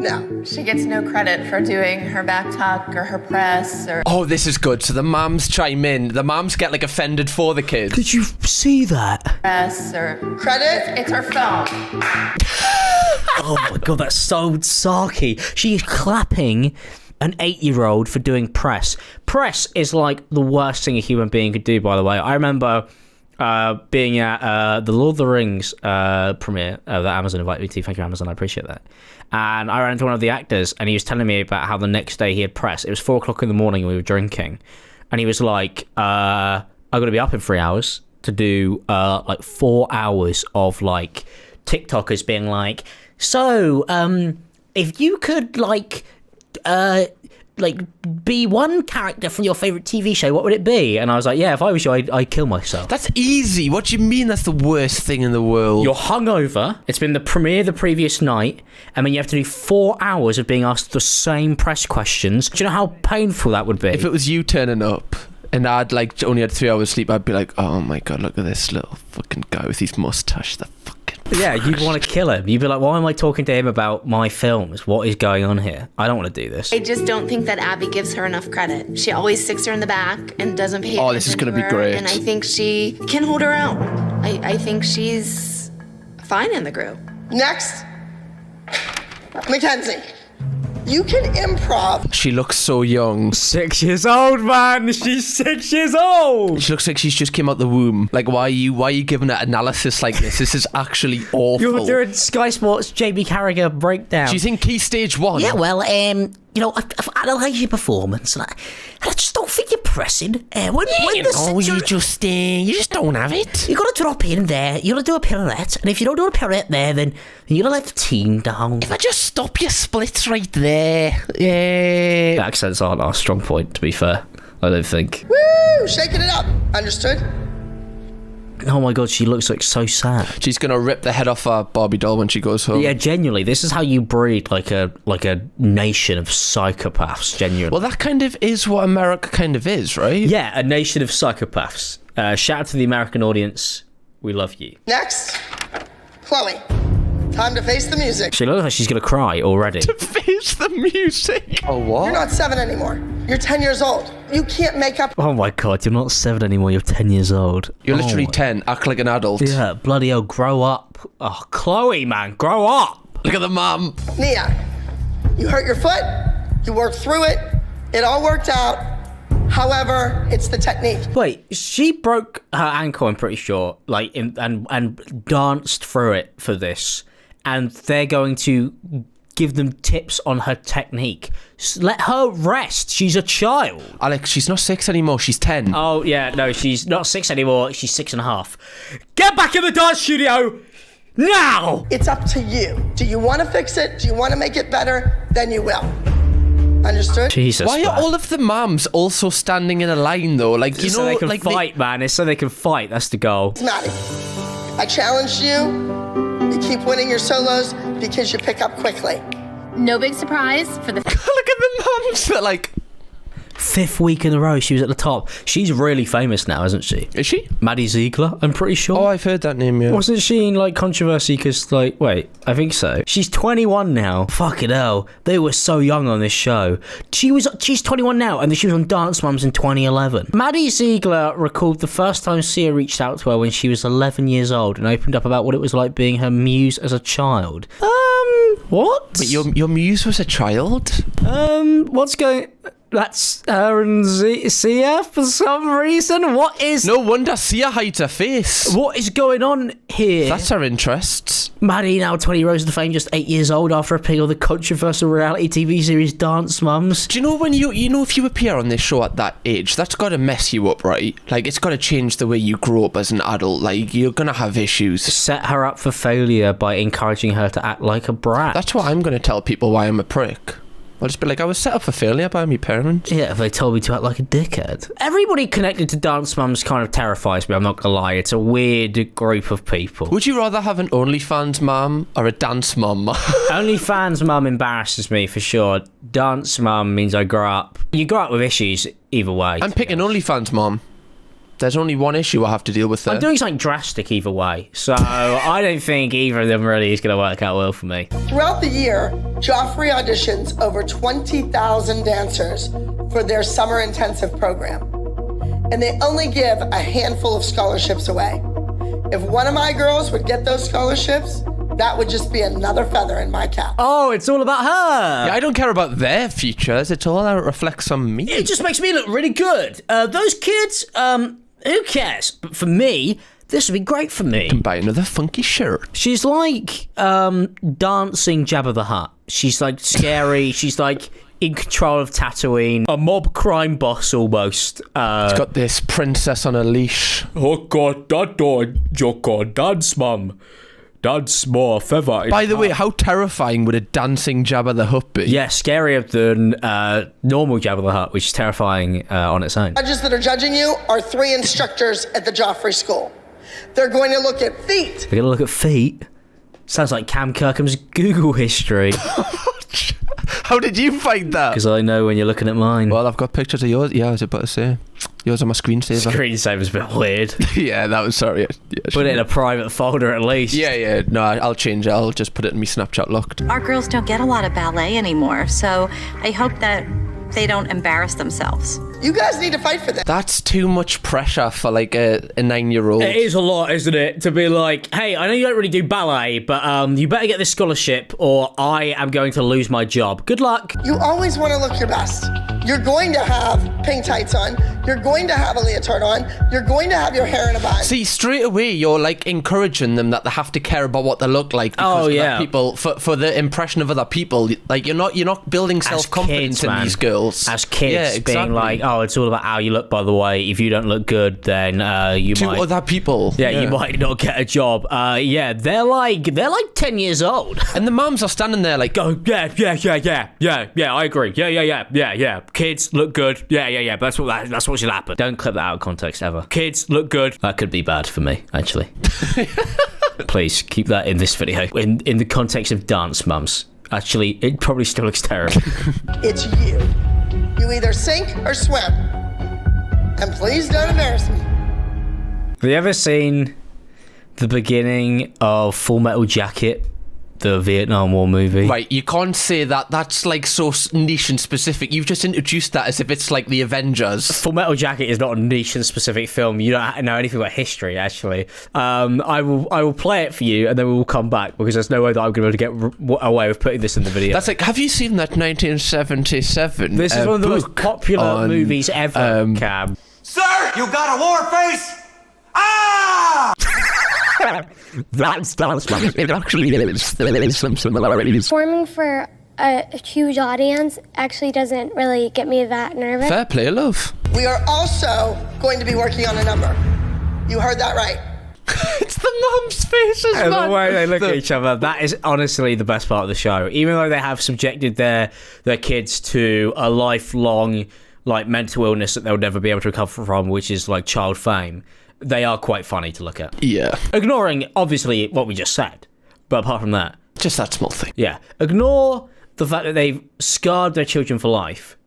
No. She gets no credit for doing her back tuck or her press or... Oh, this is good. So the moms chime in. The moms get like offended for the kids. Did you see that? Press or... Credit? It's her phone. Oh my god, that's so sarky. She is clapping an 8-year-old for doing press. Press is like the worst thing a human being could do, by the way. I remember being at the Lord of the Rings premiere that Amazon invited me to. Thank you, Amazon. I appreciate that. And I ran into one of the actors, and he was telling me about how the next day he had press. It was 4 o'clock in the morning, and we were drinking. And he was like, I've got to be up in 3 hours to do like 4 hours of like TikTokers being like, so if you could like be one character from your favorite TV show, what would it be? And I was like, yeah, if I was you, I'd kill myself. That's easy. What do you mean that's the worst thing in the world? You're hungover. It's been the premiere the previous night, and then you have to do 4 hours of being asked the same press questions. Do you know how painful that would be? If it was you turning up and I'd like only had 3 hours sleep, I'd be like, oh my god, look at this little fucking guy with his mustache. The fucking... Yeah, you'd want to kill him. You'd be like, why am I talking to him about my films? What is going on here? I don't want to do this. I just don't think that Abby gives her enough credit. She always sticks her in the back and doesn't pay attention. Oh, this is going to be great. And I think she can hold her own. I think she's fine in the group. Next, Mackenzie. You can improv. She looks so young. 6 years old, man. She's 6 years old. She looks like she's just came out the womb. Like, why are you giving an analysis like this? This is actually awful. You're doing Sky Sports JB Carragher breakdown. Do you think key stage 1? Yeah, well, you know, I've analysed your performance, and I just don't think you're pressing. You just don't have it. You got to drop in there. You got to do a pirouette, and if you don't do a pirouette there, then you got to let the team down. If I just stop your splits right there, yeah. Accents aren't our strong point, to be fair. I don't think. Woo! Shaking it up. Understood? Oh my god, she looks like so sad. She's gonna rip the head off her Barbie doll when she goes home. Yeah, genuinely, this is how you breed like a nation of psychopaths. Genuinely. Well, that kind of is what America kind of is, right? Yeah, a nation of psychopaths. Shout out to the American audience. We love you. Next, Chloe. Time to face the music. She looks like she's gonna cry already. To face the music. Oh, what? You're not 7 anymore. You're 10 years old. You can't make up. Oh my god, you're not 7 anymore. You're 10 years old. You're literally 10. Act like an adult. Yeah, bloody hell, grow up. Oh, Chloe, man, grow up. Look at the mum. Nia, you hurt your foot. You worked through it. It all worked out. However, it's the technique. Wait, she broke her ankle, I'm pretty sure, like, and danced through it for this. And they're going to give them tips on her technique. Let her rest. She's a child. Alex, she's not 6 anymore. She's 10. Oh, yeah, no, she's not 6 anymore. She's 6.5. Get back in the dance studio now! It's up to you. Do you want to fix it? Do you want to make it better? Then you will. Understood? Jesus. Why are all of the mums also standing in a line, though? Like, you so know, they can like fight, man. It's so they can fight. That's the goal. Maddie, I challenged you. You keep winning your solos because you pick up quickly. No big surprise for the... Look at the mums. They're like... 5th week in a row she was at the top. She's really famous now, isn't she? Is she? Maddie Ziegler, I'm pretty sure. Oh, I've heard that name, yeah. Wasn't she in, like, controversy because, like, wait, I think so. She's 21 now. Fucking hell. They were so young on this show. She's 21 now, and she was on Dance Moms in 2011. Maddie Ziegler recalled the first time Sia reached out to her when she was 11 years old and opened up about what it was like being her muse as a child. What? But your muse was a child? What's going... That's her and Sia for some reason. What is... No wonder Sia hides her face. What is going on here? That's her interests. Maddie, now 20 Rose to Fame, just 8 years old after appearing on the controversial reality TV series Dance Mums. Do you know when you know if you appear on this show at that age, that's got to mess you up, right? Like, it's got to change the way you grow up as an adult. Like, you're going to have issues. Set her up for failure by encouraging her to act like a brat. That's why I'm going to tell people why I'm a prick. I'll just be like, I was set up for failure by my parents. Yeah, if they told me to act like a dickhead. Everybody connected to Dance Mums kind of terrifies me, I'm not gonna lie. It's a weird group of people. Would you rather have an OnlyFans mum or a dance mum? OnlyFans mum embarrasses me for sure. Dance mum means I grow up. You grow up with issues either way. I'm picking OnlyFans mum. There's only one issue I have to deal with there. I'm doing something drastic either way, so I don't think either of them really is going to work out well for me. Throughout the year, Joffrey auditions over 20,000 dancers for their summer intensive program. And they only give a handful of scholarships away. If one of my girls would get those scholarships, that would just be another feather in my cap. Oh, it's all about her. Yeah, I don't care about their futures. It's all how it reflects on me. It just makes me look really good. Those kids, who cares? But for me, this would be great for me. You can buy another funky shirt. She's like dancing Jabba the Hutt. She's like scary. She's like in control of Tatooine. A mob crime boss almost. She's got this princess on a leash. Oh God, Dad's mum. Dad's more feather. By the way, how terrifying would a dancing Jabba the Hutt be? Yeah, scarier than normal Jabba the Hutt, which is terrifying on its own. Judges that are judging you are 3 instructors at the Joffrey School. They're going to look at feet. They're going to look at feet? Sounds like Cam Kirkham's Google history. How did you find that? Because I know when you're looking at mine. Well, I've got pictures of yours. Yeah, I was about to say. Yours on my screensaver. Screensaver's a bit weird. Yeah, that was sorry. Yeah, put it in a private folder at least. Yeah. No, I'll change it. I'll just put it in my Snapchat locked. Our girls don't get a lot of ballet anymore, so I hope that they don't embarrass themselves. You guys need to fight for this. That's too much pressure for like a 9-year-old. It is a lot, isn't it? To be like, hey, I know you don't really do ballet, but you better get this scholarship or I am going to lose my job. Good luck. You always want to look your best. You're going to have pink tights on. You're going to have a leotard on. You're going to have your hair in a bun. See, straight away, you're like encouraging them that they have to care about what they look like because of other people, for the impression of other people. Like you're not building self-confidence in these girls. As kids, being like, oh, it's all about how you look. By the way, if you don't look good, then you to might other people. Yeah, you might not get a job. Yeah, they're like 10 years old, and the mums are standing there like, go, yeah. I agree. Yeah. Kids look good. Yeah. That's what should happen. Don't clip that out of context ever. Kids look good. That could be bad for me, actually. Please keep that in this video. In the context of dance mums. Actually, it probably still looks terrible. It's you. You either sink or swim. And please don't embarrass me. Have you ever seen the beginning of Full Metal Jacket? The Vietnam War movie. Right, you can't say that. That's like so niche and specific. You've just introduced that as if it's like the Avengers. Full Metal Jacket is not a niche and specific film. You don't know anything about history, actually. I will play it for you, and then we will come back because there's no way that I'm going to be able to get away with putting this in the video. That's like, have you seen that 1977? This is one of the most popular movies ever, Cam. Sir, you got a war face? Ah! That's performing for a huge audience actually doesn't really get me that nervous. Fair play, love. We are also going to be working on a number. You heard that right. It's the mum's faces, and man. the way they look at each other, that is honestly the best part of the show. Even though they have subjected their kids to a lifelong like mental illness that they'll never be able to recover from, which is like child fame, they are quite funny to look at. Yeah. Ignoring, obviously, what we just said. But apart from that... just that small thing. Yeah. Ignore the fact that they've scarred their children for life.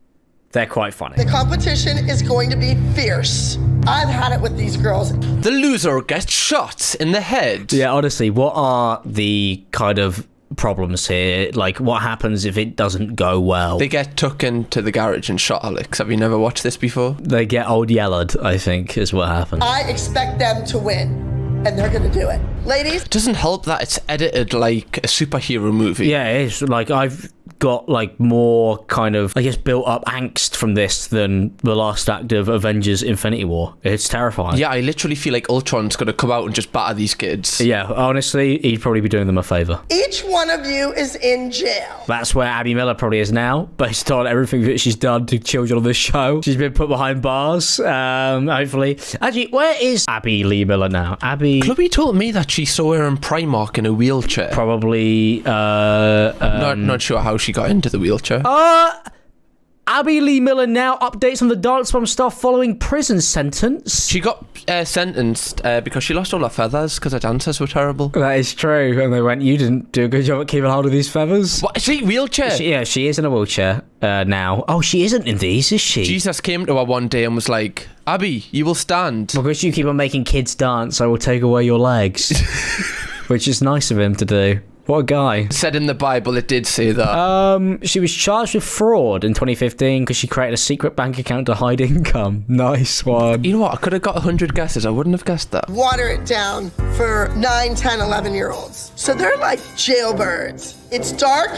They're quite funny. The competition is going to be fierce. I've had it with these girls. The loser gets shot in the head. Yeah, honestly, what are the kind of problems here? Like, what happens if it doesn't go well? They get took into the garage and shot, Alex. Have you never watched this before? They get old yelled, I think, is what happens. I expect them to win, and they're going to do it. Ladies? It doesn't help that it's edited like a superhero movie. Yeah, it is. Like, I've got like more kind of, I guess, built up angst from this than the last act of Avengers Infinity War. It's terrifying. Yeah, I literally feel like Ultron's going to come out and just batter these kids. Yeah, honestly, he'd probably be doing them a favour. Each one of you is in jail. That's where Abby Miller probably is now, based on everything that she's done to children on this show. She's been put behind bars, hopefully. Actually, where is Abby Lee Miller now? Abby... Chloe told me that she saw her in Primark in a wheelchair. Probably... not sure how she got into the wheelchair. Abby Lee Miller now updates on the Dance Mom stuff following prison sentence. She got sentenced because she lost all her feathers because her dancers were terrible. That is true. And they went, you didn't do a good job at keeping hold of these feathers. What? Is she wheelchair? She is in a wheelchair. now. Oh, she isn't in these, is she? Jesus came to her one day and was like, Abby, you will stand. Because you keep on making kids dance, I will take away your legs. Which is nice of him to do. What a guy. Said in the Bible, it did say that. She was charged with fraud in 2015 because she created a secret bank account to hide income. Nice one. You know what? I could have got 100 guesses. I wouldn't have guessed that. Water it down for 9, 10, 11-year-olds. So they're like jailbirds. It's dark.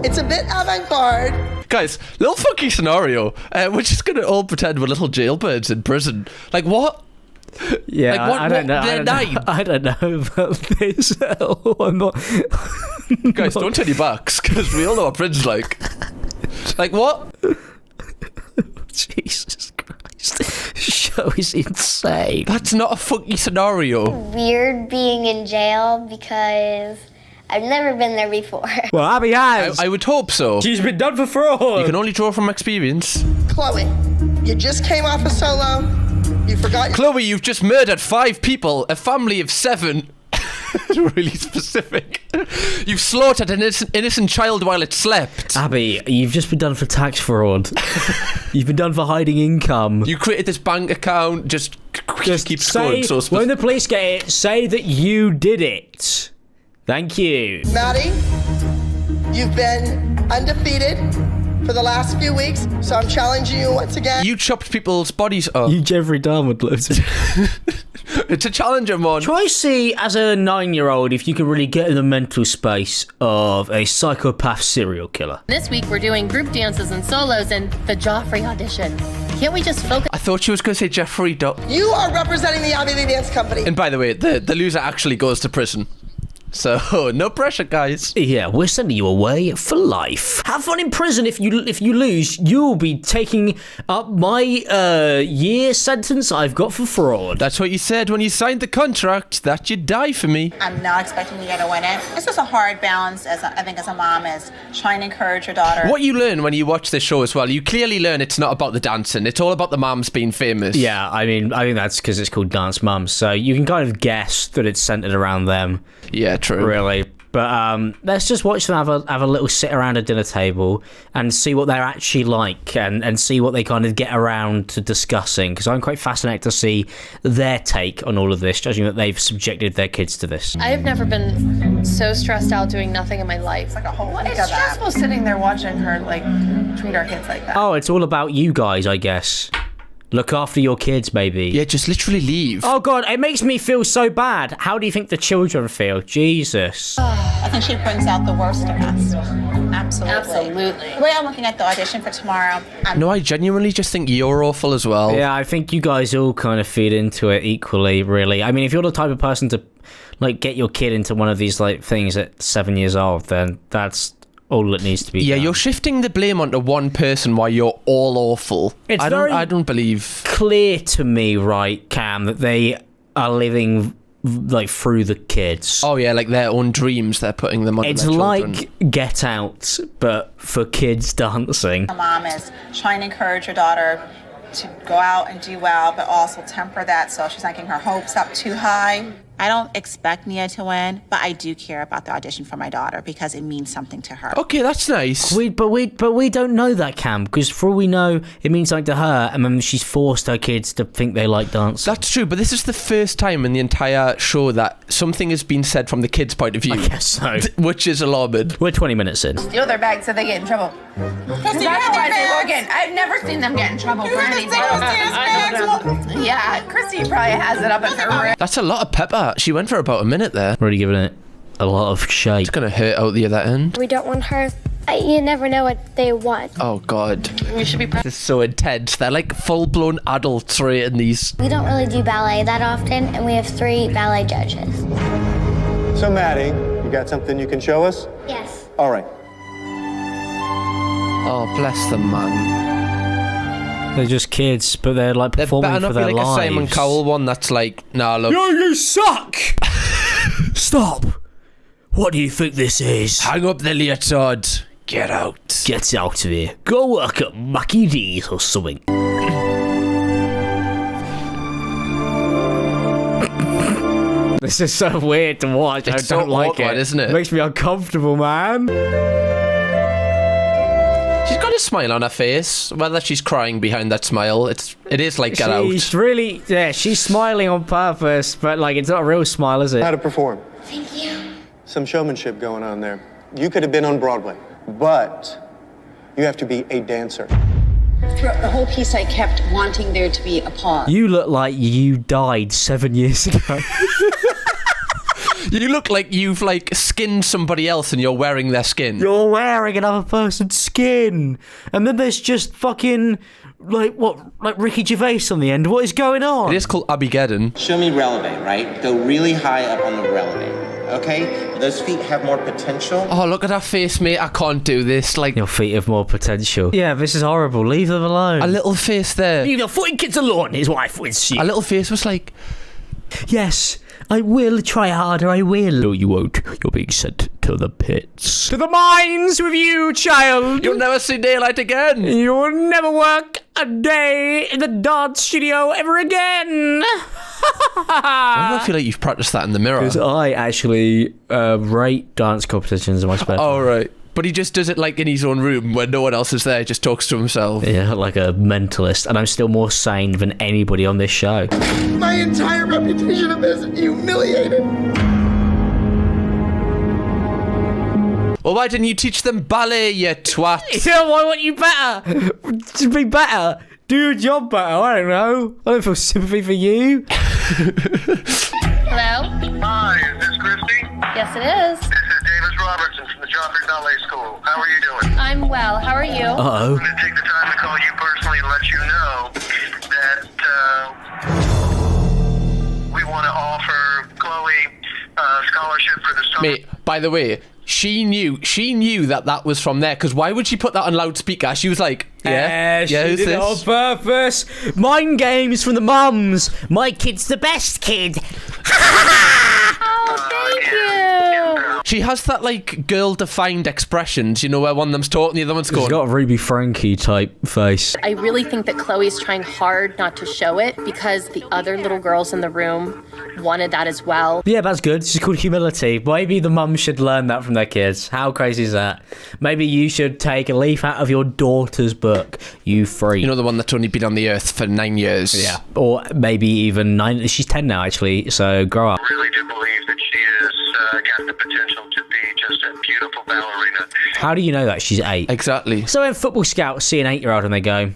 It's a bit avant-garde. Guys, little funky scenario. We're just going to all pretend we're little jailbirds in prison. Like, what? Yeah, like what, I don't know. I don't know about this. I'm not. Guys, don't turn your backs because we all know what prison's like. Like what? Jesus Christ! This show is insane. That's not a funky scenario. Weird being in jail because I've never been there before. Well, Abby has. I would hope so. She's been done for fraud. You can only draw from experience. Chloe, you just came off a solo. You forgot. Chloe, you've just murdered 5 people, a family of 7. Really specific. You've slaughtered an innocent child while it slept. Abby, you've just been done for tax fraud. You've been done for hiding income. You created this bank account. Just keep say, scoring. So when the police get it, say that you did it. Thank you. Maddie, you've been undefeated for the last few weeks, so I'm challenging you once again. You chopped people's bodies up. You Jeffrey Dahmer loads. It's a challenger, man. Try see, as a 9-year-old, if you can really get in the mental space of a psychopath serial killer. This week we're doing group dances and solos and the Joffrey audition. Can't we just focus? I thought she was going to say Jeffrey You are representing the Abby Lee Dance Company. And by the way, the loser actually goes to prison. So, no pressure, guys. Yeah, we're sending you away for life. Have fun in prison. If you lose, you'll be taking up my year sentence I've got for fraud. That's what you said when you signed the contract, that you'd die for me. I'm not expecting you to win it. It's just a hard balance, I think, as a mom, is trying to encourage your daughter. What you learn when you watch this show as well, you clearly learn it's not about the dancing. It's all about the moms being famous. Yeah, I mean, I think that's because it's called Dance Mums, so you can kind of guess that it's centered around them. Yeah, true. Really. But let's just watch them have a little sit around a dinner table and see what they're actually like and see what they kind of get around to discussing, because I'm quite fascinated to see their take on all of this, judging that they've subjected their kids to this. I've never been so stressed out doing nothing in my life. It's like a whole week It's stressful sitting there watching her like treat our kids like that. Oh, it's all about you guys, I guess. Look after your kids, maybe. Yeah, just literally leave. Oh, God, it makes me feel so bad. How do you think the children feel? Jesus. I think she brings out the worst in us. Absolutely. Absolutely. The way I'm looking at the audition for tomorrow, No, I genuinely just think you're awful as well. Yeah, I think you guys all kind of feed into it equally, really. I mean, if you're the type of person to, like, get your kid into one of these, like, things at 7 years old, then that's all that needs to be done. You're shifting the blame onto one person while you're all awful. I don't believe clear to me, right, Cam, that they are living like through the kids. Oh yeah, like their own dreams, they're putting them on. It's their like children. Get Out, but for kids dancing. a mom is trying to encourage her daughter to go out and do well, but also temper that so she's not getting her hopes up too high. I don't expect Nia to win, but I do care about the audition for my daughter because it means something to her. Okay, that's nice. But we don't know that, Cam, because for all we know, it means something to her, and then she's forced her kids to think they like dance. That's true, but this is the first time in the entire show that something has been said from the kids' point of view. I guess so. Which is alarming. We're 20 minutes in. Steal their bags so they get in trouble. Christy, you That's have why their they bags. work in. I've never seen them get in trouble for anything. Yeah, Christy probably has it up in her room. That's a lot of pepper. She went for about a minute there. Already giving it a lot of shade. It's gonna hurt out the other end. We don't want her. You never know what they want. Oh god. We should be This is so intense. They're like full-blown adults right in these. We don't really do ballet that often, and we have 3 ballet judges. So, Maddie, you got something you can show us? Yes. All right. Oh, bless them, man. They're just kids, but they're like There performing better for not be their like lives. a Simon Cowell one that's like, nah, look. You suck! Stop! What do you think this is? Hang up the leotard. Get out. Get out of here. Go work at Mackie D's or something. This is so weird to watch. It's I don't so like awkward, it. isn't it? Makes me uncomfortable, man. She She's got a smile on her face. Whether she's crying behind that smile, it is like Get Out. She's really, she's smiling on purpose, but like it's not a real smile, is it? How to perform. Thank you. Some showmanship going on there. You could have been on Broadway, but you have to be a dancer. Throughout the whole piece, I kept wanting there to be a pause. You look like you died 7 years ago. You look like you've like skinned somebody else and you're wearing their skin. You're wearing another person's skin. And then there's just fucking, like Ricky Gervais on the end. What is going on? It is called Armageddon. Show me releve, right? Go really high up on the releve. Okay? Those feet have more potential. Oh, look at her face, mate. I can't do this. Like, your feet have more potential. Yeah, this is horrible. Leave them alone. A little face there. Leave your fucking kids alone, his wife would see. A little face was like, yes, I will try harder, I will. No, you won't. You're being sent to the pits. To the mines with you, child. You'll never see daylight again. You'll never work a day in the dance studio ever again. Why do I feel like you've practiced that in the mirror? Because I actually rate dance competitions in my spare time. Oh, right. But he just does it like in his own room where no one else is there, just talks to himself. Yeah, like a mentalist. And I'm still more sane than anybody on this show. My entire reputation of this is humiliated. Well, why didn't you teach them ballet, you twat? Yeah, why weren't you better? To be better. Do your job better, I don't know. I don't feel sympathy for you. Hello? Hi, is this Christy? Yes, it is. This is Davis Robertson from the Joffrey Ballet School. How are you doing? I'm well. How are you? Uh-oh. I'm going to take the time to call you personally and let you know that we want to offer Chloe a scholarship for the summer. Mate, by the way, she knew that was from there, because why would she put that on loudspeaker? She was like, she did it on purpose. Mind games from the mums. My kid's the best kid. Oh, thank you. She has that like girl-defined expressions, you know, where one of them's talking, the other one's going. She's got a Ruby Frankie type face. I really think that Chloe's trying hard not to show it because the other little girls in the room wanted that as well. Yeah, that's good. It's called humility. Maybe the mums should learn that from their kids. How crazy is that? Maybe you should take a leaf out of your daughter's book, you freak. You know, the one that's only been on the earth for 9 years. Yeah. Or maybe even 9. She's 10 now, actually, so grow up. I really do believe that she has got the potential to be just a beautiful ballerina. How do you know that? She's 8. Exactly. So when football scouts see an 8-year-old and they go,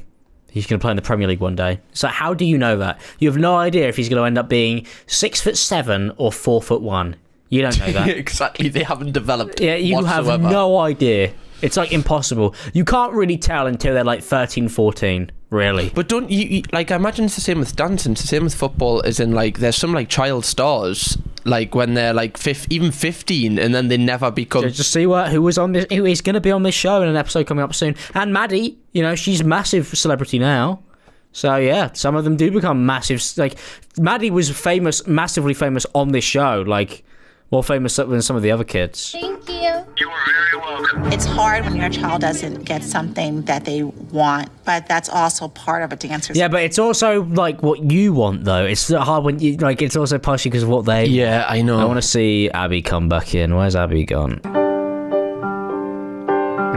he's going to play in the Premier League one day. So how do you know that? You have no idea if he's going to end up being 6'7" or 4'1". You don't know that. Exactly. They haven't developed. Yeah, you whatsoever. have no idea. It's like impossible. You can't really tell until they're like 13, 14. Really. But don't you like? I imagine it's the same with dancing. It's the same with football. As in, like, there's some like child stars, like when they're like even 15, and then they never become. Jojo Siwa, who was on this, who is going to be on this show in an episode coming up soon, and Maddie. You know, she's a massive celebrity now. So yeah, some of them do become massive. Like Maddie was famous, massively famous on this show. Like more famous than some of the other kids. Thank you. You are very welcome. It's hard when your child doesn't get something that they want, but that's also part of a dancer's. Yeah, but it's also like what you want, though. It's hard when you like. It's also partially because of what they. Yeah, I know. I want to see Abby come back in. Where's Abby gone?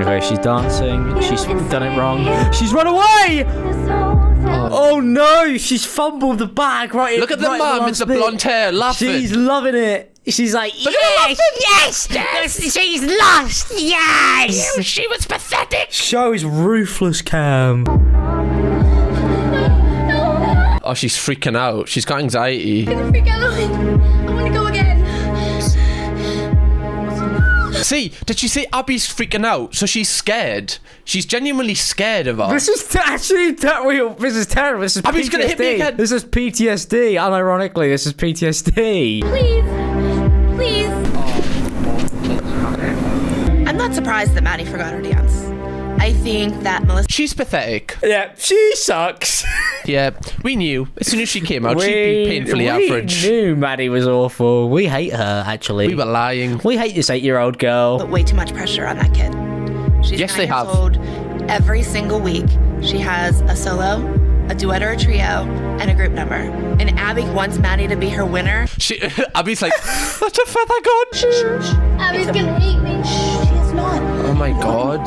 Okay, she's dancing. She's done it wrong. She's run away. Oh no! She's fumbled the bag right. Look at the mum. It's the blonde hair, laughing. She's loving it. She's like, yes, she's lost, yes. She was pathetic. Show is ruthless, Cam. Oh, she's freaking out. She's got anxiety. I'm gonna freak out. I want to go again. See, did she say Abby's freaking out? So she's scared. She's genuinely scared of her. This is actually real. This is terrible. This is Abby's PTSD. Gonna hit me again. This is PTSD. Unironically, this is PTSD. Please. Please. I'm not surprised that Maddie forgot her dance. I think that Melissa... She's pathetic. Yeah, she sucks. Yeah, we knew. As soon as she came out, she'd be painfully average. We knew Maddie was awful. We hate her, actually. We were lying. We hate this 8-year-old girl. Put way too much pressure on that kid. She's yes, they have. Told every single week she has a solo, a duet or a trio, and a group number. And Abby wants Maddie to be her winner. Abby's like, that's a feather gun. Abby's gonna hate me. She is not. Oh my god.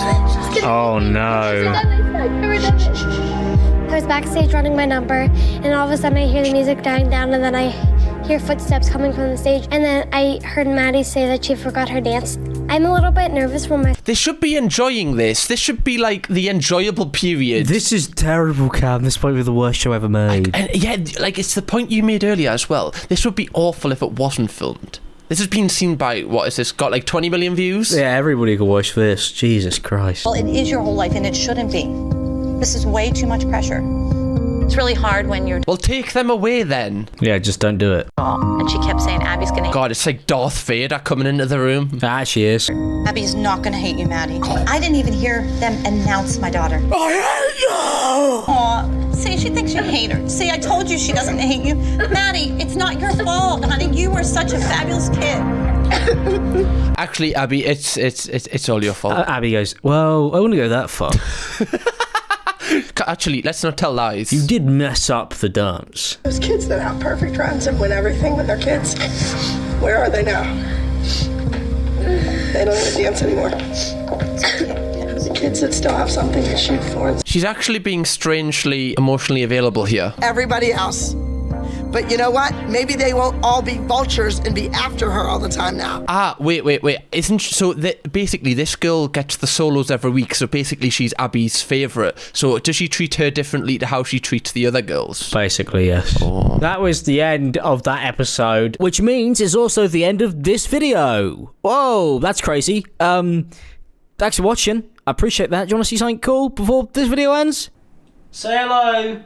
Oh no. I was backstage running my number, and all of a sudden I hear the music dying down, and then I hear footsteps coming from the stage, and then I heard Maddie say that she forgot her dance. I'm a little bit nervous when They should be enjoying this. This should be like the enjoyable period. This is terrible, Cam. This might be the worst show ever made. And yeah, like it's the point you made earlier as well. This would be awful if it wasn't filmed. This has been seen by, what is this, got like 20 million views? Yeah, everybody could watch this. Jesus Christ. Well, it is your whole life, and it shouldn't be. This is way too much pressure. It's really hard when you're... Well, take them away then. Yeah, just don't do it. And she kept saying, Abby's gonna... God, it's like Darth Vader coming into the room. Ah, she is. Abby's not gonna hate you, Maddie. I didn't even hear them announce my daughter. I hate you! Aw, see, she thinks you hate her. See, I told you she doesn't hate you. Maddie, it's not your fault, honey. You were such a fabulous kid. Actually, Abby, it's all your fault. Abby goes, well, I wouldn't go that far. Actually, let's not tell lies. You did mess up the dance. Those kids that have perfect runs and win everything with their kids, where are they now? They don't even dance anymore. The kids that still have something to shoot for. She's actually being strangely emotionally available here. Everybody else. But you know what? Maybe they won't all be vultures and be after her all the time now. Ah, wait. Isn't so? Basically, this girl gets the solos every week. So basically, she's Abby's favourite. So does she treat her differently to how she treats the other girls? Basically, yes. Oh. That was the end of that episode. Which means it's also the end of this video. Whoa, that's crazy. Thanks for watching. I appreciate that. Do you want to see something cool before this video ends? Say hello.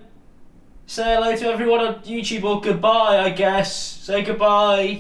Say hello to everyone on YouTube, or goodbye, I guess. Say goodbye.